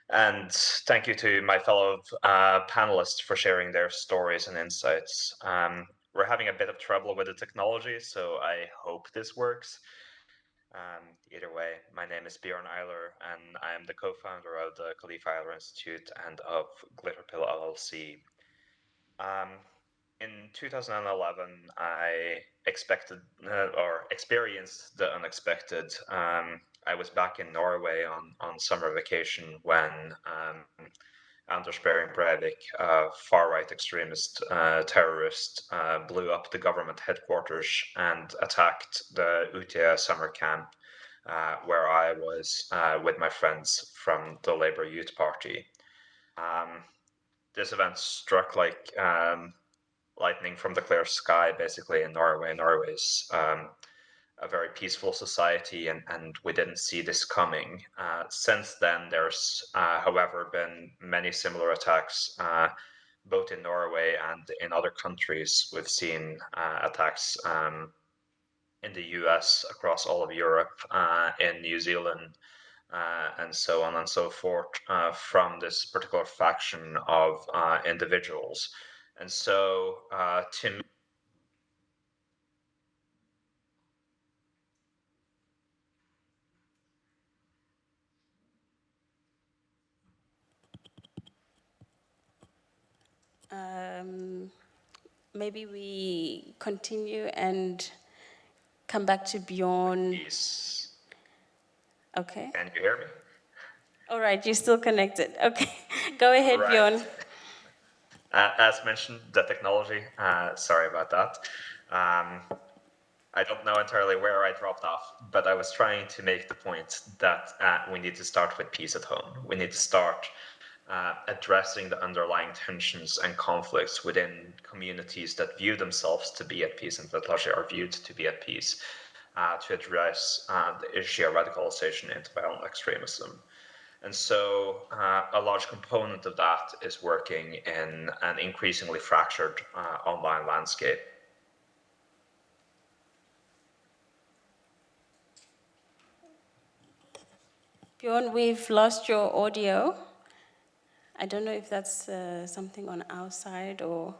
And thank you to my fellow panelists for sharing their stories and insights. We're having a bit of trouble with the technology, so I hope this works. Either way, my name is Bjorn Eiler, and I am the co-founder of the Khalifa Eiler Institute and of Glitterpill LLC. In 2011, I experienced the unexpected. I was back in Norway on summer vacation when Anders Behring Breivik, a far-right extremist terrorist, blew up the government headquarters and attacked the Utøya summer camp, where I was with my friends from the Labour Youth Party. This event struck like lightning from the clear sky, basically, in Norway. Norway is a very peaceful society, and we didn't see this coming. Since then, there's, however, been many similar attacks, both in Norway and in other countries. We've seen attacks in the US, across all of Europe, in New Zealand, and so on and so forth, from this particular faction of individuals. And so, to me, Maybe we continue and come back to Bjorn. Yes. Okay. Can you hear me? All right, you're still connected. Okay, go ahead, Right. Bjorn. As mentioned, the technology, sorry about that. I don't know entirely where I dropped off, but I was trying to make the point that we need to start with peace at home. We need to start addressing the underlying tensions and conflicts within communities that view themselves to be at peace and that largely are viewed to be at peace, to address the issue of radicalization into violent extremism. And so a large component of that is working in an increasingly fractured online landscape. Bjorn, we've lost your audio. I don't know if that's something on our side or...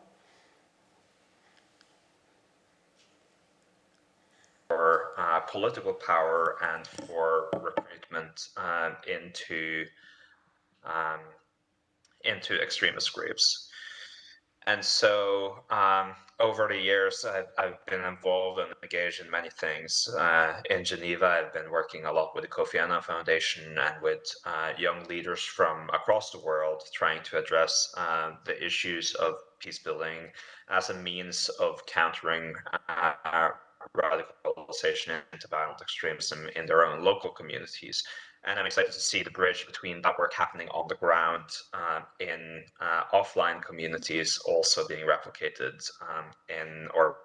For political power and for recruitment into extremist groups. And so over the years, I've been involved and engaged in many things. In Geneva, I've been working a lot with the Kofi Annan Foundation and with young leaders from across the world, trying to address the issues of peace building as a means of countering radicalization into violent extremism in their own local communities. And I'm excited to see the bridge between that work happening on the ground in offline communities also being replicated in or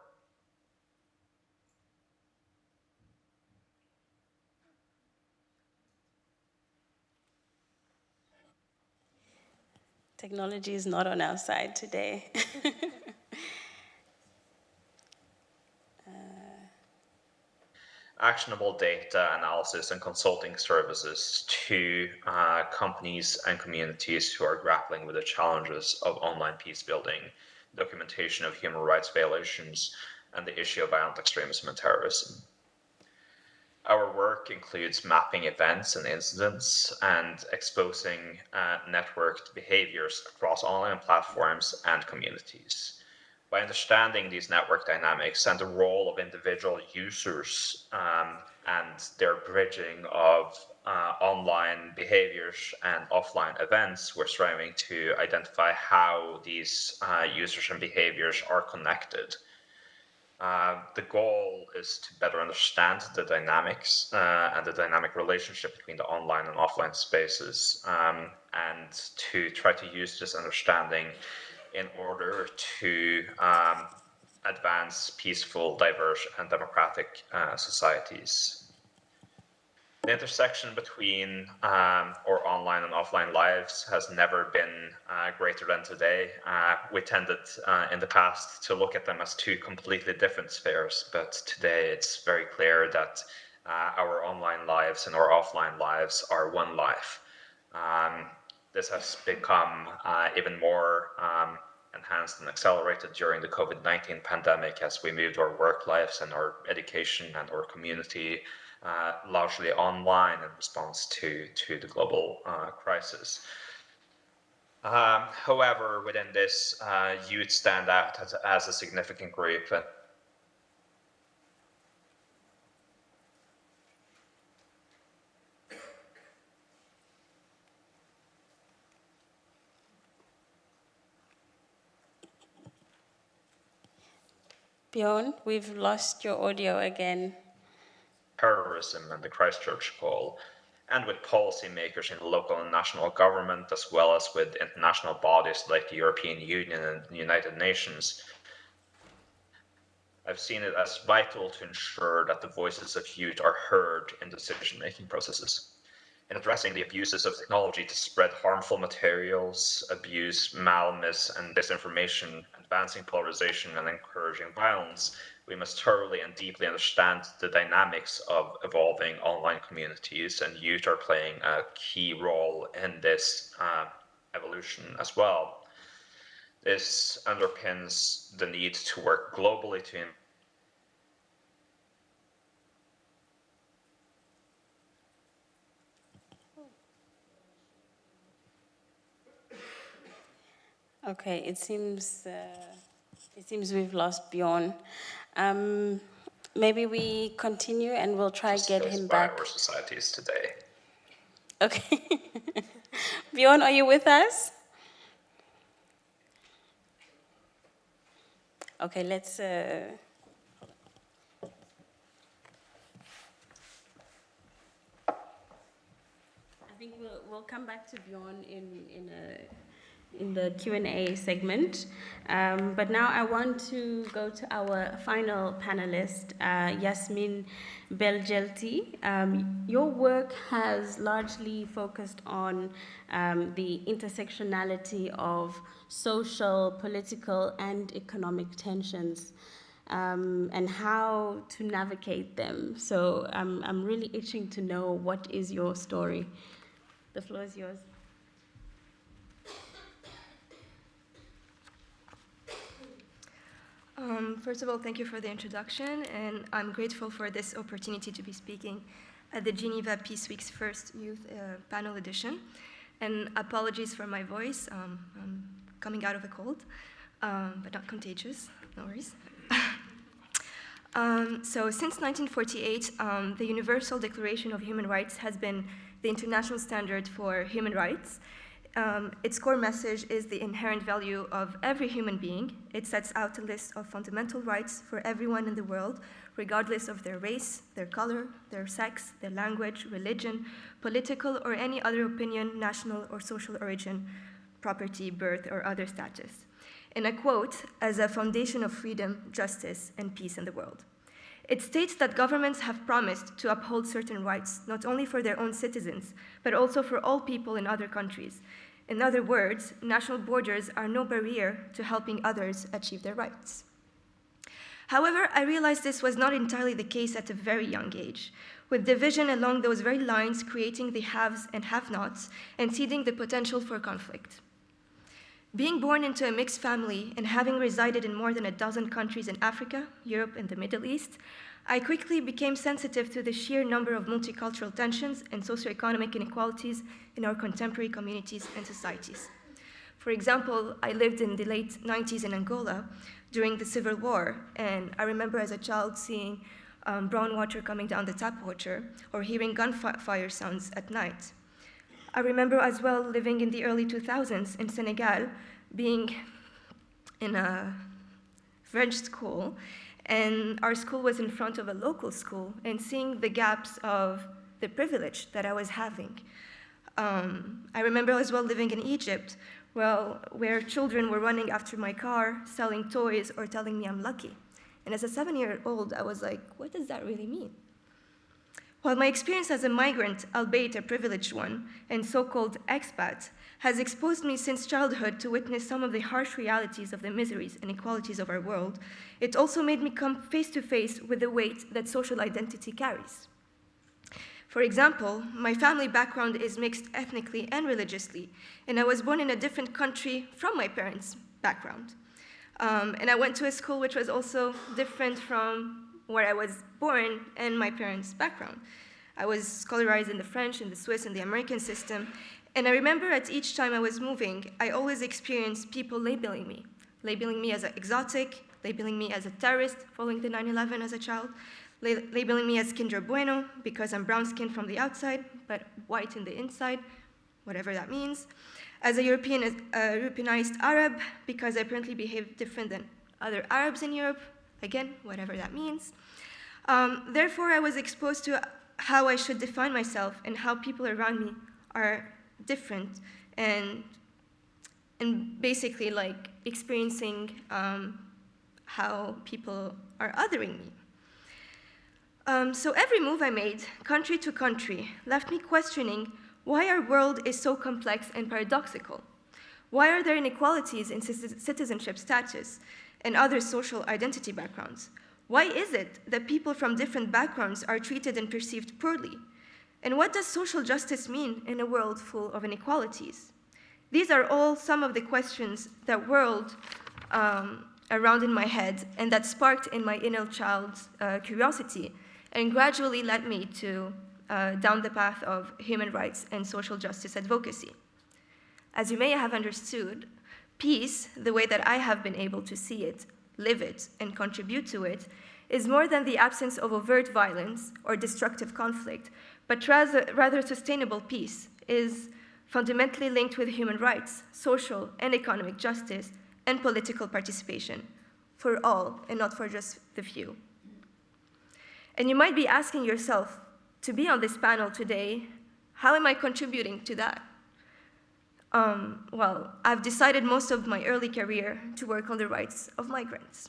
Technology is not on our side today. actionable data analysis and consulting services to companies and communities who are grappling with the challenges of online peace building, documentation of human rights violations, and the issue of violent extremism and terrorism. Our work includes mapping events and incidents and exposing networked behaviors across online platforms and communities. By understanding these network dynamics and the role of individual users and their bridging of online behaviors and offline events, we're striving to identify how these users and behaviors are connected. The goal is to better understand the dynamics and the dynamic relationship between the online and offline spaces, and to try to use this understanding in order to advance peaceful, diverse, and democratic societies. The intersection between our online and offline lives has never been greater than today. We tended in the past to look at them as two completely different spheres, but today it's very clear that our online lives and our offline lives are one life. This has become even more enhanced and accelerated during the COVID-19 pandemic as we moved our work lives and our education and our community largely online in response to the global crisis. However, within this, youth stand out as a significant group. Bjorn, we've lost your audio again. Terrorism and the Christchurch call, and with policymakers in local and national government, as well as with international bodies like the European Union and the United Nations. I've seen it as vital to ensure that the voices of youth are heard in decision-making processes. In addressing the abuses of technology to spread harmful materials, abuse, mis, and disinformation, advancing polarization and encouraging violence, we must thoroughly and deeply understand the dynamics of evolving online communities, and youth are playing a key role in this evolution as well. This underpins the need to work globally to Okay, it seems we've lost Bjorn. Maybe we continue and we'll try to get him back. Our societies today. Okay. Bjorn, are you with us? Okay, let's. I think we'll come back to Bjorn in the Q&A segment. But now I want to go to our final panelist, Yasmin Beldjelti. Your work has largely focused on the intersectionality of social, political, and economic tensions, and how to navigate them. So I'm really itching to know, what is your story? The floor is yours. First of all, thank you for the introduction, and I'm grateful for this opportunity to be speaking at the Geneva Peace Week's first youth panel edition. And apologies for my voice. I'm coming out of a cold, but not contagious, no worries. So since 1948, the Universal Declaration of Human Rights has been the international standard for human rights. Its core message is the inherent value of every human being. It sets out a list of fundamental rights for everyone in the world, regardless of their race, their color, their sex, their language, religion, political or any other opinion, national or social origin, property, birth, or other status. In a quote, as a foundation of freedom, justice, and peace in the world. It states that governments have promised to uphold certain rights, not only for their own citizens, but also for all people in other countries. In other words, national borders are no barrier to helping others achieve their rights. However, I realized this was not entirely the case at a very young age, with division along those very lines creating the haves and have-nots and seeding the potential for conflict. Being born into a mixed family and having resided in more than a dozen countries in Africa, Europe, and the Middle East, I quickly became sensitive to the sheer number of multicultural tensions and socioeconomic inequalities in our contemporary communities and societies. For example, I lived in the late 90s in Angola during the Civil War, and I remember as a child seeing brown water coming down the tap water or hearing gunfire sounds at night. I remember as well living in the early 2000s in Senegal, being in a French school, and our school was in front of a local school, and seeing the gaps of the privilege that I was having. I remember as well living in Egypt, where children were running after my car, selling toys, or telling me I'm lucky. And as a 7-year-old, I was like, what does that really mean? While my experience as a migrant, albeit a privileged one, and so-called expat, has exposed me since childhood to witness some of the harsh realities of the miseries and inequalities of our world, it also made me come face to face with the weight that social identity carries. For example, my family background is mixed ethnically and religiously, and I was born in a different country from my parents' background. And I went to a school which was also different from where I was born and my parents' background. I was scholarized in the French, in the Swiss, and the American system, and I remember at each time I was moving, I always experienced people labeling me as exotic, labeling me as a terrorist following the 9/11 as a child, labeling me as Kinder Bueno because I'm brown-skinned from the outside, but white in the inside, whatever that means, as a Europeanized Arab because I apparently behave different than other Arabs in Europe, again, whatever that means. Therefore, I was exposed to how I should define myself and how people around me are different, and basically like experiencing how people are othering me. So every move I made, country to country, left me questioning why our world is so complex and paradoxical. Why are there inequalities in citizenship status and other social identity backgrounds? Why is it that people from different backgrounds are treated and perceived poorly? And what does social justice mean in a world full of inequalities? These are all some of the questions that whirled around in my head and that sparked in my inner child's curiosity and gradually led me to down the path of human rights and social justice advocacy. As you may have understood, peace, the way that I have been able to see it, live it, and contribute to it, is more than the absence of overt violence or destructive conflict, but rather sustainable peace is fundamentally linked with human rights, social and economic justice, and political participation for all and not for just the few. And you might be asking yourself, to be on this panel today, how am I contributing to that? Well, I've decided most of my early career to work on the rights of migrants.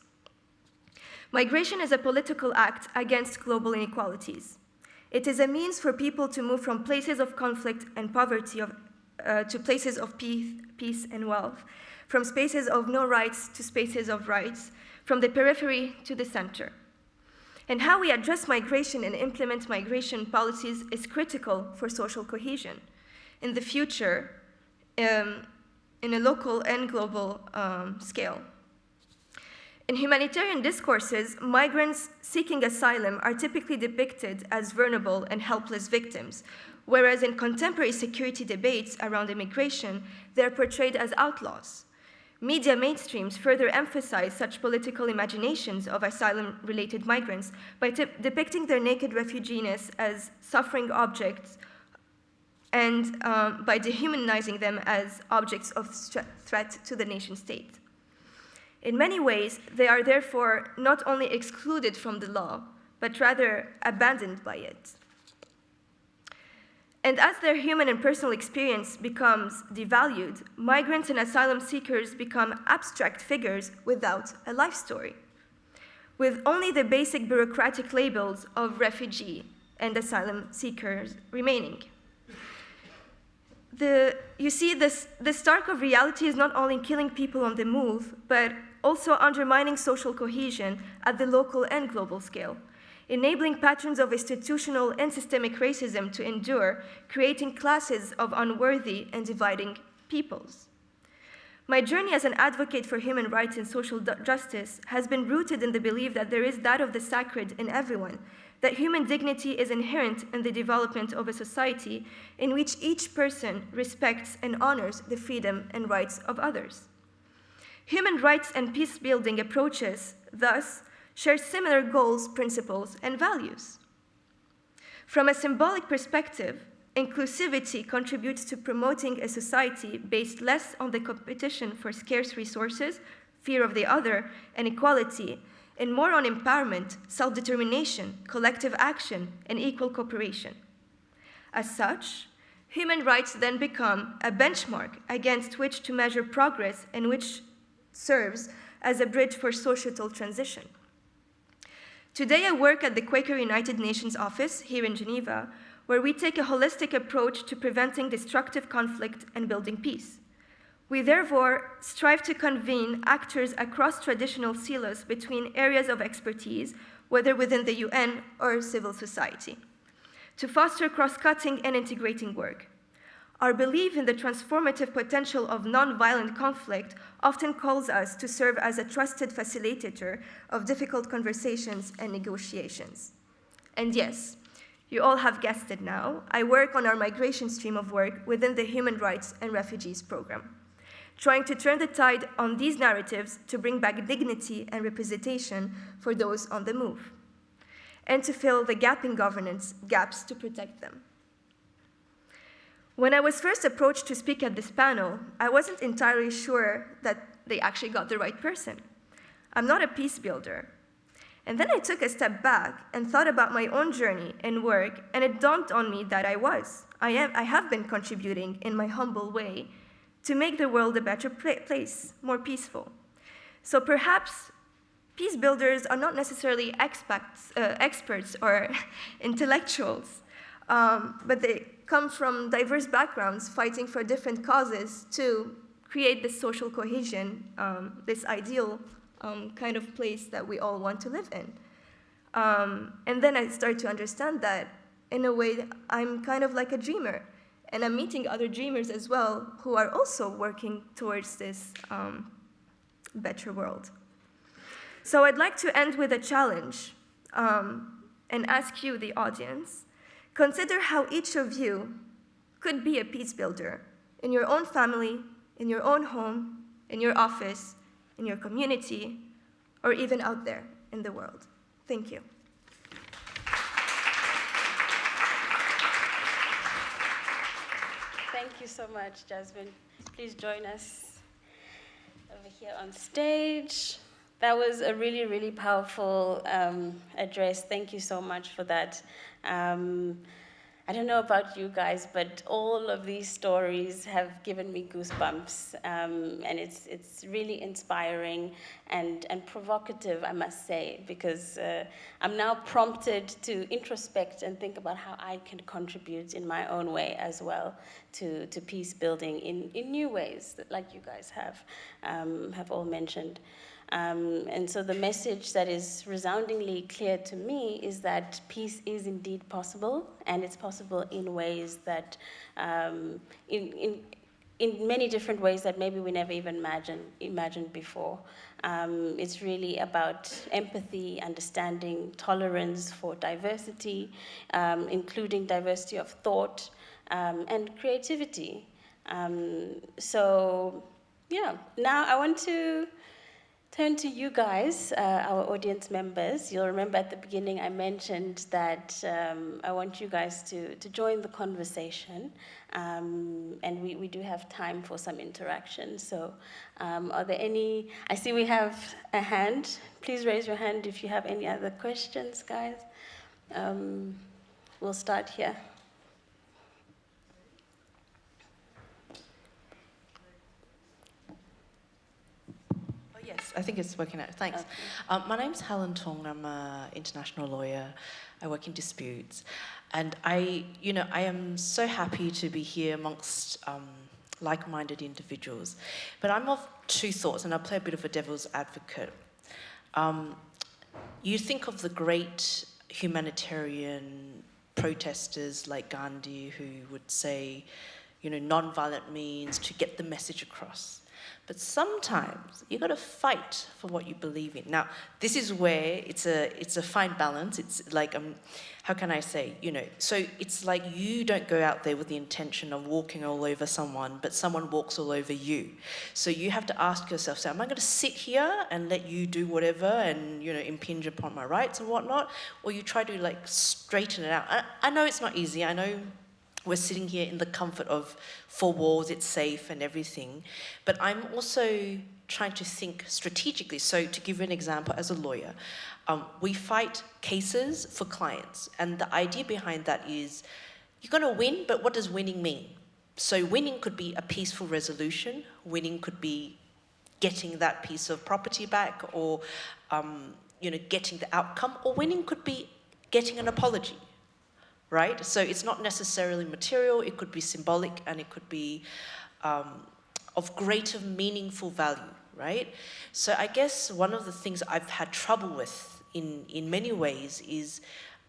Migration is a political act against global inequalities. It is a means for people to move from places of conflict and poverty to places of peace and wealth, from spaces of no rights to spaces of rights, from the periphery to the center. And how we address migration and implement migration policies is critical for social cohesion. In the future, in a local and global scale. In humanitarian discourses, migrants seeking asylum are typically depicted as vulnerable and helpless victims, whereas in contemporary security debates around immigration, they are portrayed as outlaws. Media mainstreams further emphasize such political imaginations of asylum-related migrants by depicting their naked refugees as suffering objects and by dehumanizing them as objects of threat to the nation state. In many ways, they are therefore not only excluded from the law, but rather abandoned by it. And as their human and personal experience becomes devalued, migrants and asylum seekers become abstract figures without a life story, with only the basic bureaucratic labels of refugee and asylum seekers remaining. You see, the stark of reality is not only killing people on the move, but also undermining social cohesion at the local and global scale, enabling patterns of institutional and systemic racism to endure, creating classes of unworthy and dividing peoples. My journey as an advocate for human rights and social justice has been rooted in the belief that there is that of the sacred in everyone, that human dignity is inherent in the development of a society in which each person respects and honors the freedom and rights of others. Human rights and peace-building approaches, thus, share similar goals, principles, and values. From a symbolic perspective, inclusivity contributes to promoting a society based less on the competition for scarce resources, fear of the other, and equality, and more on empowerment, self-determination, collective action, and equal cooperation. As such, human rights then become a benchmark against which to measure progress and which serves as a bridge for societal transition. Today I work at the Quaker United Nations office here in Geneva, where we take a holistic approach to preventing destructive conflict and building peace. We therefore strive to convene actors across traditional silos between areas of expertise, whether within the UN or civil society, to foster cross-cutting and integrating work. Our belief in the transformative potential of non-violent conflict often calls us to serve as a trusted facilitator of difficult conversations and negotiations. And yes, you all have guessed it now, I work on our migration stream of work within the Human Rights and Refugees Program, trying to turn the tide on these narratives to bring back dignity and representation for those on the move, and to fill the gap in governance gaps to protect them. When I was first approached to speak at this panel, I wasn't entirely sure that they actually got the right person. I'm not a peace builder. And then I took a step back and thought about my own journey and work, and it dawned on me that I have been contributing in my humble way to make the world a better place, more peaceful. So perhaps peace builders are not necessarily experts or intellectuals, but they come from diverse backgrounds fighting for different causes to create this social cohesion, this ideal kind of place that we all want to live in. And then I started to understand that, in a way, I'm kind of like a dreamer. And I'm meeting other dreamers as well who are also working towards this better world. So I'd like to end with a challenge and ask you, the audience, consider how each of you could be a peace builder in your own family, in your own home, in your office, in your community, or even out there in the world. Thank you. Thank you so much, Yasmin. Please join us over here on stage. That was a really, really powerful address. Thank you so much for that. I don't know about you guys, but all of these stories have given me goosebumps, and it's really inspiring and provocative, I must say, because I'm now prompted to introspect and think about how I can contribute in my own way as well to peace building in new ways, like you guys have all mentioned. And so the message that is resoundingly clear to me is that peace is indeed possible, and it's possible in ways that, in many different ways that maybe we never even imagined before. It's really about empathy, understanding, tolerance for diversity, including diversity of thought, and creativity. So, yeah, now I want to turn to you guys, our audience members. You'll remember at the beginning I mentioned that I want you guys to join the conversation, and we do have time for some interaction. So are there any, I see we have a hand. Please raise your hand if you have any other questions, guys. We'll start here. Yes, I think it's working out. Thanks. Okay. My name's Helen Tong. I'm an international lawyer. I work in disputes. And I am so happy to be here amongst like-minded individuals. But I'm of two thoughts, and I'll play a bit of a devil's advocate. You think of the great humanitarian protesters like Gandhi who would say, non-violent means to get the message across. But sometimes you got to fight for what you believe in. Now, this is where it's a fine balance. It's like, how can I say, so it's like you don't go out there with the intention of walking all over someone, but someone walks all over you. So you have to ask yourself, so am I going to sit here and let you do whatever and, impinge upon my rights and whatnot? Or you try to straighten it out. I know it's not easy. I know we're sitting here in the comfort of four walls, it's safe and everything. But I'm also trying to think strategically. So to give you an example, as a lawyer, we fight cases for clients. And the idea behind that is, you're going to win, but what does winning mean? So winning could be a peaceful resolution. Winning could be getting that piece of property back, or getting the outcome, or winning could be getting an apology, right? So it's not necessarily material, it could be symbolic, and it could be of greater meaningful value, right? So I guess one of the things I've had trouble with in many ways is,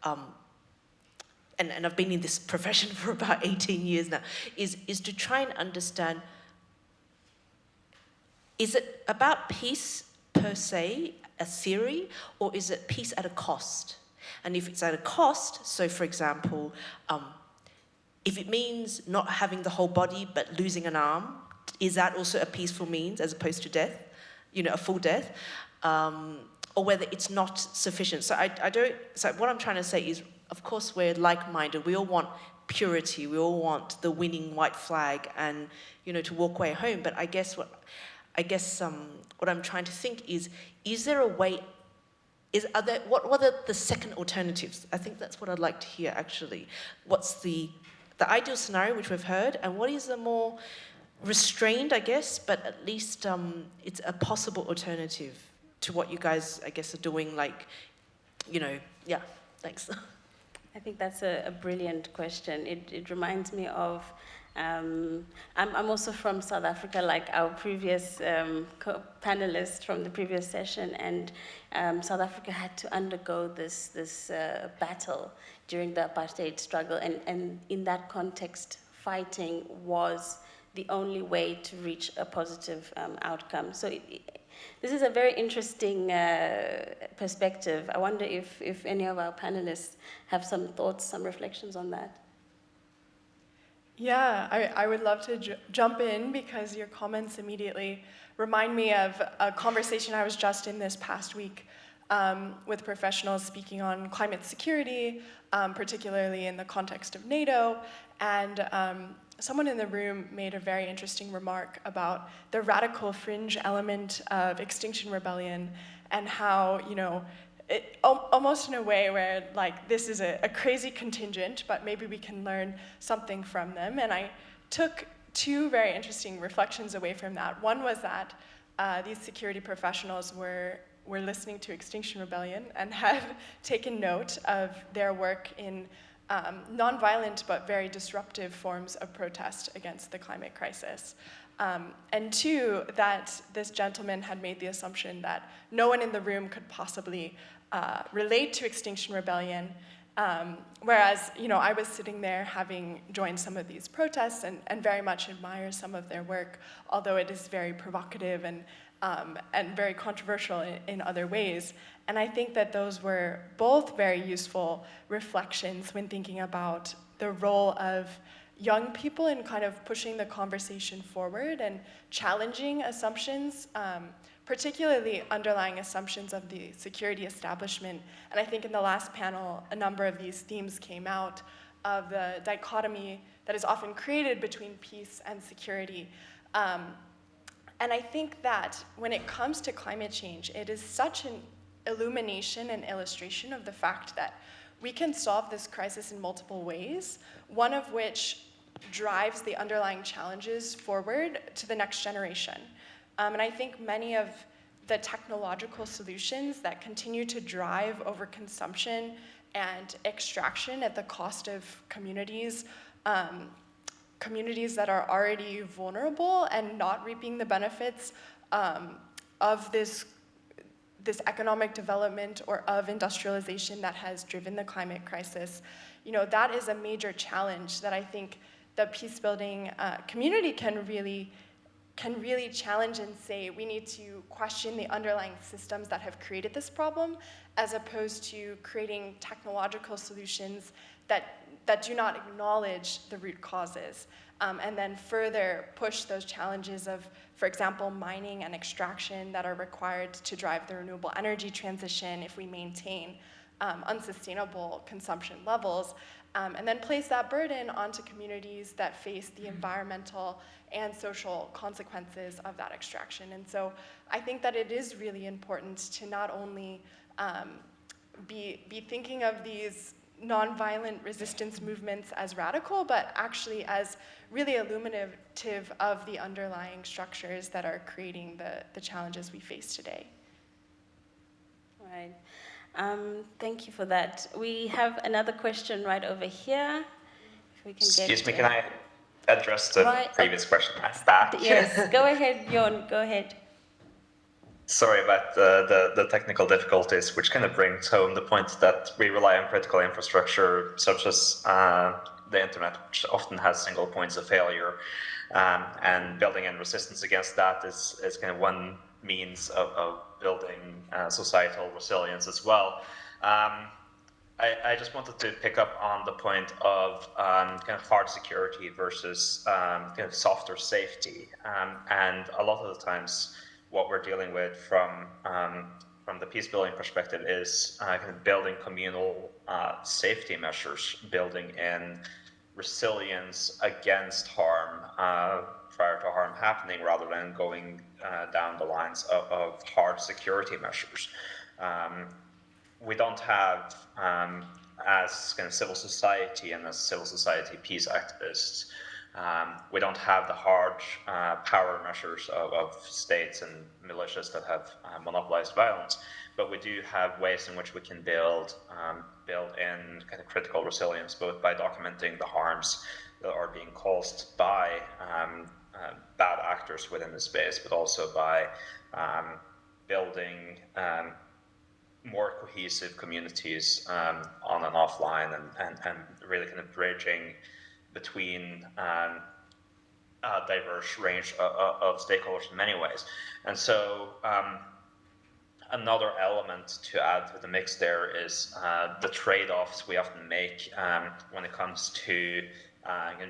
and I've been in this profession for about 18 years now, is to try and understand, is it about peace per se, a theory, or is it peace at a cost? And if it's at a cost, so for example, if it means not having the whole body but losing an arm, is that also a peaceful means as opposed to death, a full death? Or whether it's not sufficient. So so what I'm trying to say is, of course, we're like-minded. We all want purity. We all want the winning white flag and, to walk away home. But I guess what I'm trying to think is there a way, what are the second alternatives? I think that's what I'd like to hear, actually. What's the ideal scenario, which we've heard, and what is the more restrained, I guess, but at least it's a possible alternative to what you guys, I guess, are doing, yeah, thanks. I think that's a brilliant question. It reminds me of, I'm also from South Africa, like our previous panelist from the previous session, and South Africa had to undergo this battle during the apartheid struggle, and in that context, fighting was the only way to reach a positive outcome. So this is a very interesting perspective. I wonder if any of our panelists have some thoughts, some reflections on that. Yeah, I would love to jump in, because your comments immediately remind me of a conversation I was just in this past week with professionals speaking on climate security, particularly in the context of NATO, and someone in the room made a very interesting remark about the radical fringe element of Extinction Rebellion, and how, almost in a way where, this is a crazy contingent, but maybe we can learn something from them. And I took two very interesting reflections away from that. One was that these security professionals were listening to Extinction Rebellion and had taken note of their work in nonviolent but very disruptive forms of protest against the climate crisis. And two, that this gentleman had made the assumption that no one in the room could possibly relate to Extinction Rebellion, whereas, I was sitting there having joined some of these protests and very much admire some of their work, although it is very provocative and very controversial in other ways. And I think that those were both very useful reflections when thinking about the role of young people in kind of pushing the conversation forward and challenging assumptions, particularly underlying assumptions of the security establishment. And I think in the last panel, a number of these themes came out of the dichotomy that is often created between peace and security. And I think that when it comes to climate change, it is such an illumination and illustration of the fact that we can solve this crisis in multiple ways, one of which drives the underlying challenges forward to the next generation. And I think many of the technological solutions that continue to drive overconsumption and extraction at the cost of communities, communities that are already vulnerable and not reaping the benefits of this economic development or of industrialization that has driven the climate crisis, that is a major challenge that I think the peace-building community can really challenge and say, we need to question the underlying systems that have created this problem, as opposed to creating technological solutions that do not acknowledge the root causes, and then further push those challenges of, for example, mining and extraction that are required to drive the renewable energy transition if we maintain unsustainable consumption levels, and then place that burden onto communities that face the environmental and social consequences of that extraction. And so I think that it is really important to not only be thinking of these nonviolent resistance movements as radical, but actually as really illuminative of the underlying structures that are creating the challenges we face today. Right. Right. Thank you for that. We have another question right over here. If we can Excuse me, can I address the previous question? I'm back. Yes, go ahead, Bjorn, go ahead. Sorry about the technical difficulties, which kind of brings home the point that we rely on critical infrastructure, such as the internet, which often has single points of failure, and building in resistance against that is kind of one means of building societal resilience as well. I just wanted to pick up on the point of kind of hard security versus kind of softer safety, and a lot of the times what we're dealing with from the peace building perspective is kind of building communal safety measures, building in resilience against harm prior to harm happening, rather than going down the lines of hard security measures. We don't have, as kind of civil society and as civil society peace activists, we don't have the hard power measures of states and militias that have monopolized violence, but we do have ways in which we can build in kind of critical resilience, both by documenting the harms that are being caused by bad actors within the space, but also by building more cohesive communities on and offline, and really kind of bridging between a diverse range of stakeholders in many ways. And so another element to add to the mix there is the trade-offs we often make when it comes to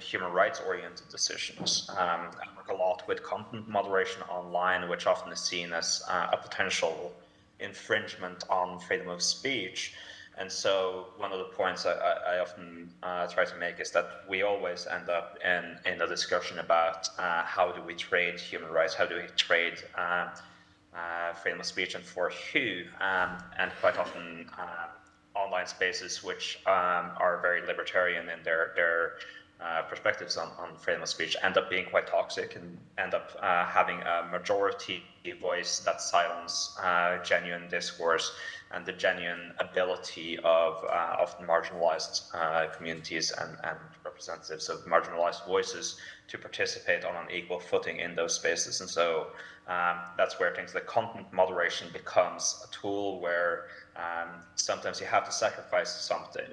human rights-oriented decisions. I work a lot with content moderation online, which often is seen as a potential infringement on freedom of speech. And so one of the points I often try to make is that we always end up in a discussion about how do we trade human rights, how do we trade freedom of speech, and for who, and quite often online spaces which are very libertarian in their perspectives on freedom of speech end up being quite toxic and end up having a majority voice that silence genuine discourse and the genuine ability of often marginalized communities and representatives of marginalized voices to participate on an equal footing in those spaces. And so that's where things like content moderation becomes a tool where sometimes you have to sacrifice something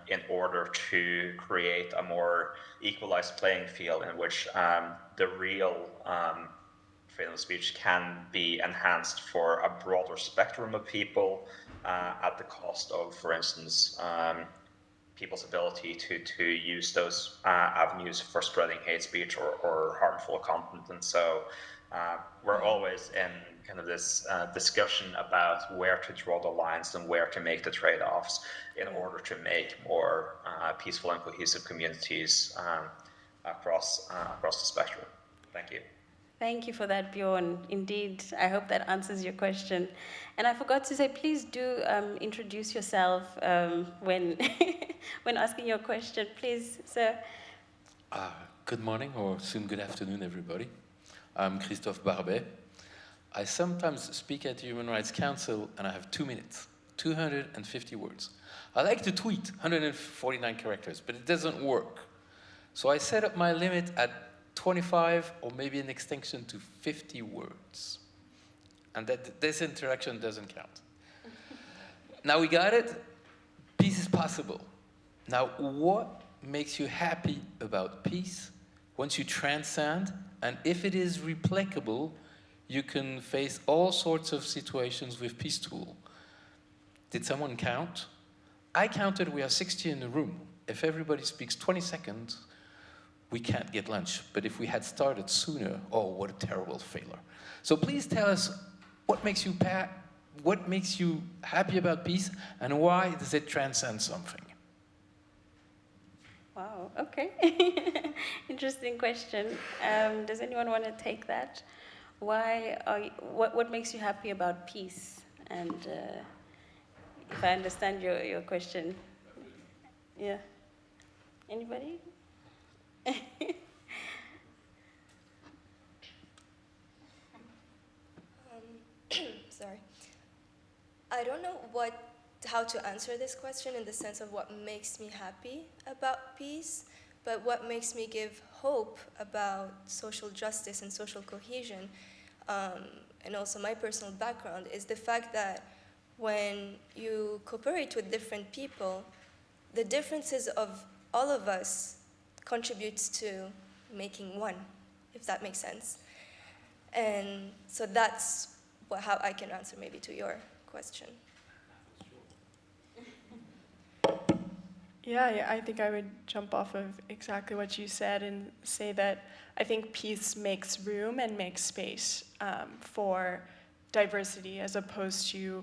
in order to create a more equalized playing field in which the real freedom of speech can be enhanced for a broader spectrum of people at the cost of, for instance, people's ability to use those avenues for spreading hate speech or harmful content. And so we're always in kind of this discussion about where to draw the lines and where to make the trade-offs in order to make more peaceful and cohesive communities across the spectrum. Thank you. Thank you for that, Bjorn. Indeed, I hope that answers your question. And I forgot to say, please do introduce yourself when when asking your question, please, sir. Good morning, or soon good afternoon, everybody. I'm Christophe Barbet. I sometimes speak at the Human Rights Council, and I have 2 minutes, 250 words. I like to tweet 149 characters, but it doesn't work. So I set up my limit at 25, or maybe an extension to 50 words. And that this interaction doesn't count. Now we got it. Peace is possible. Now, what makes you happy about peace? Once you transcend, and if it is replicable, you can face all sorts of situations with peace tool. Did someone count? I counted, we are 60 in the room. If everybody speaks 20 seconds, we can't get lunch. But if we had started sooner, oh, what a terrible failure. So please tell us what makes you happy about peace, and why does it transcend something? Wow, okay. Interesting question. Does anyone want to take that? What makes you happy about peace? And if I understand your question. Yeah. Anybody? Sorry. I don't know how to answer this question in the sense of what makes me happy about peace, but what makes me give hope about social justice and social cohesion, and also my personal background, is the fact that when you cooperate with different people, the differences of all of us contributes to making one, if that makes sense. And so that's how I can answer maybe to your question. Yeah, I think I would jump off of exactly what you said and say that I think peace makes room and makes space for diversity as opposed to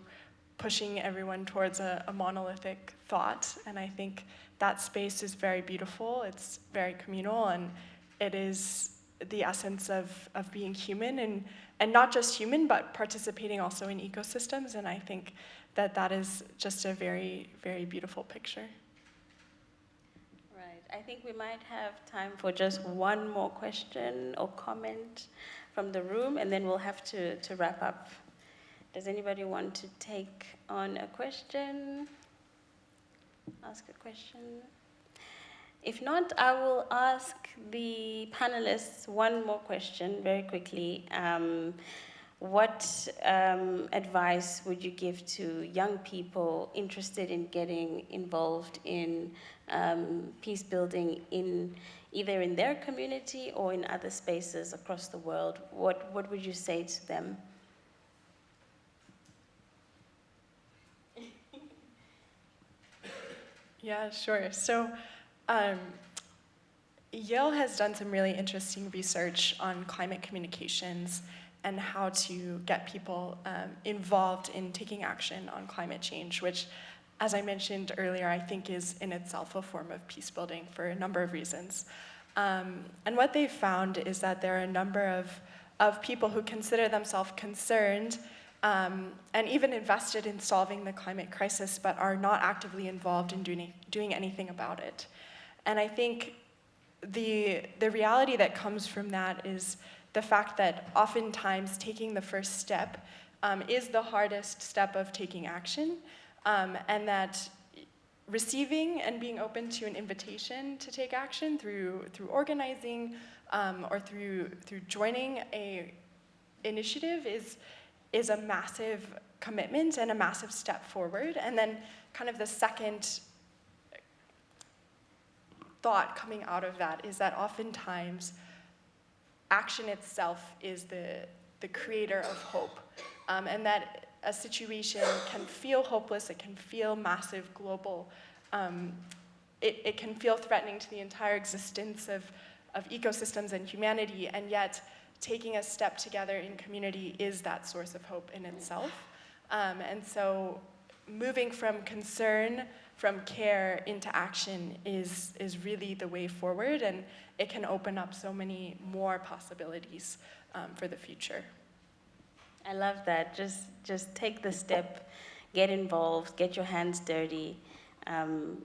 pushing everyone towards a monolithic thought. And I think that space is very beautiful, it's very communal, and it is the essence of being human, and not just human, but participating also in ecosystems. And I think that is just a very, very beautiful picture. I think we might have time for just one more question or comment from the room, and then we'll have to wrap up. Does anybody want to take on a question? Ask a question? If not, I will ask the panelists one more question very quickly. What advice would you give to young people interested in getting involved in peace building either in their community or in other spaces across the world? What would you say to them? Yeah, sure. So Yale has done some really interesting research on climate communications and how to get people involved in taking action on climate change, which, as I mentioned earlier, I think is in itself a form of peace building for a number of reasons. And what they found is that there are a number of people who consider themselves concerned and even invested in solving the climate crisis, but are not actively involved in doing anything about it. And I think the reality that comes from that is the fact that oftentimes taking the first step is the hardest step of taking action, and that receiving and being open to an invitation to take action through organizing or through joining a initiative is a massive commitment and a massive step forward. And then kind of the second thought coming out of that is that oftentimes action itself is the creator of hope, and that a situation can feel hopeless, it can feel massive, global, it can feel threatening to the entire existence of ecosystems and humanity, and yet taking a step together in community is that source of hope in itself. And so moving from concern, from care into action is really the way forward, and it can open up so many more possibilities for the future. I love that. Just take the step, get involved, get your hands dirty.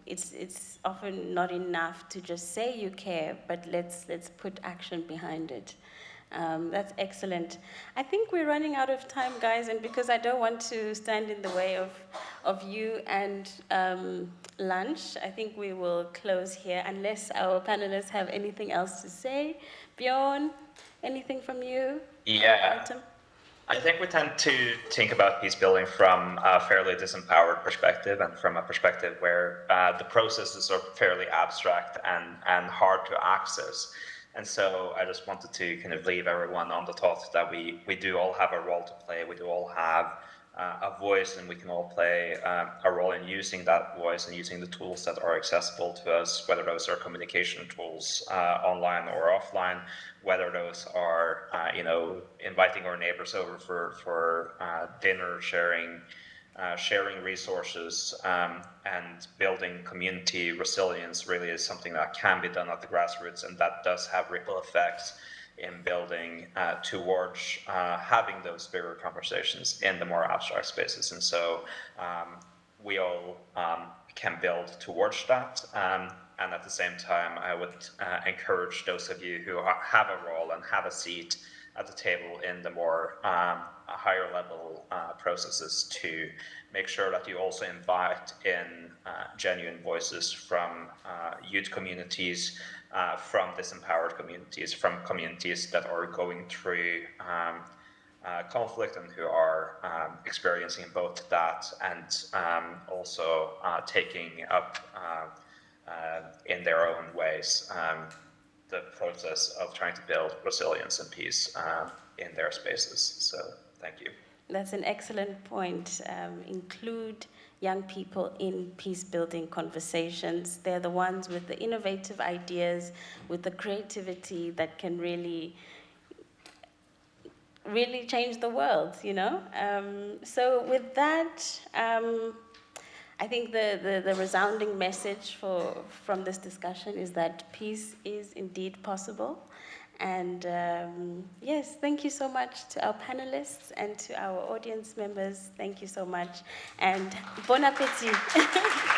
It's often not enough to just say you care, but let's put action behind it. That's excellent. I think we're running out of time, guys, and because I don't want to stand in the way of you and lunch, I think we will close here unless our panelists have anything else to say. Bjorn, anything from you? Yeah. Artem? I think we tend to think about peace building from a fairly disempowered perspective, and from a perspective where the processes are fairly abstract and hard to access. And so I just wanted to kind of leave everyone on the thought that we do all have a role to play. We do all have a voice, and we can all play a role in using that voice and using the tools that are accessible to us, whether those are communication tools online or offline, whether those are inviting our neighbors over for dinner, sharing resources, and building community resilience really is something that can be done at the grassroots, and that does have ripple effects in building towards having those bigger conversations in the more abstract spaces. And so we all can build towards that. And at the same time, I would encourage those of you who have a role and have a seat at the table in the more higher level processes to make sure that you also invite in genuine voices from youth communities, from disempowered communities, from communities that are going through conflict and who are experiencing both that and also taking up in their own ways the process of trying to build resilience and peace in their spaces. So thank you. That's an excellent point. Include young people in peace-building conversations. They're the ones with the innovative ideas, with the creativity that can really change the world, you know? So with that, I think the resounding message from this discussion is that peace is indeed possible. And yes, thank you so much to our panelists and to our audience members. Thank you so much. And bon appétit.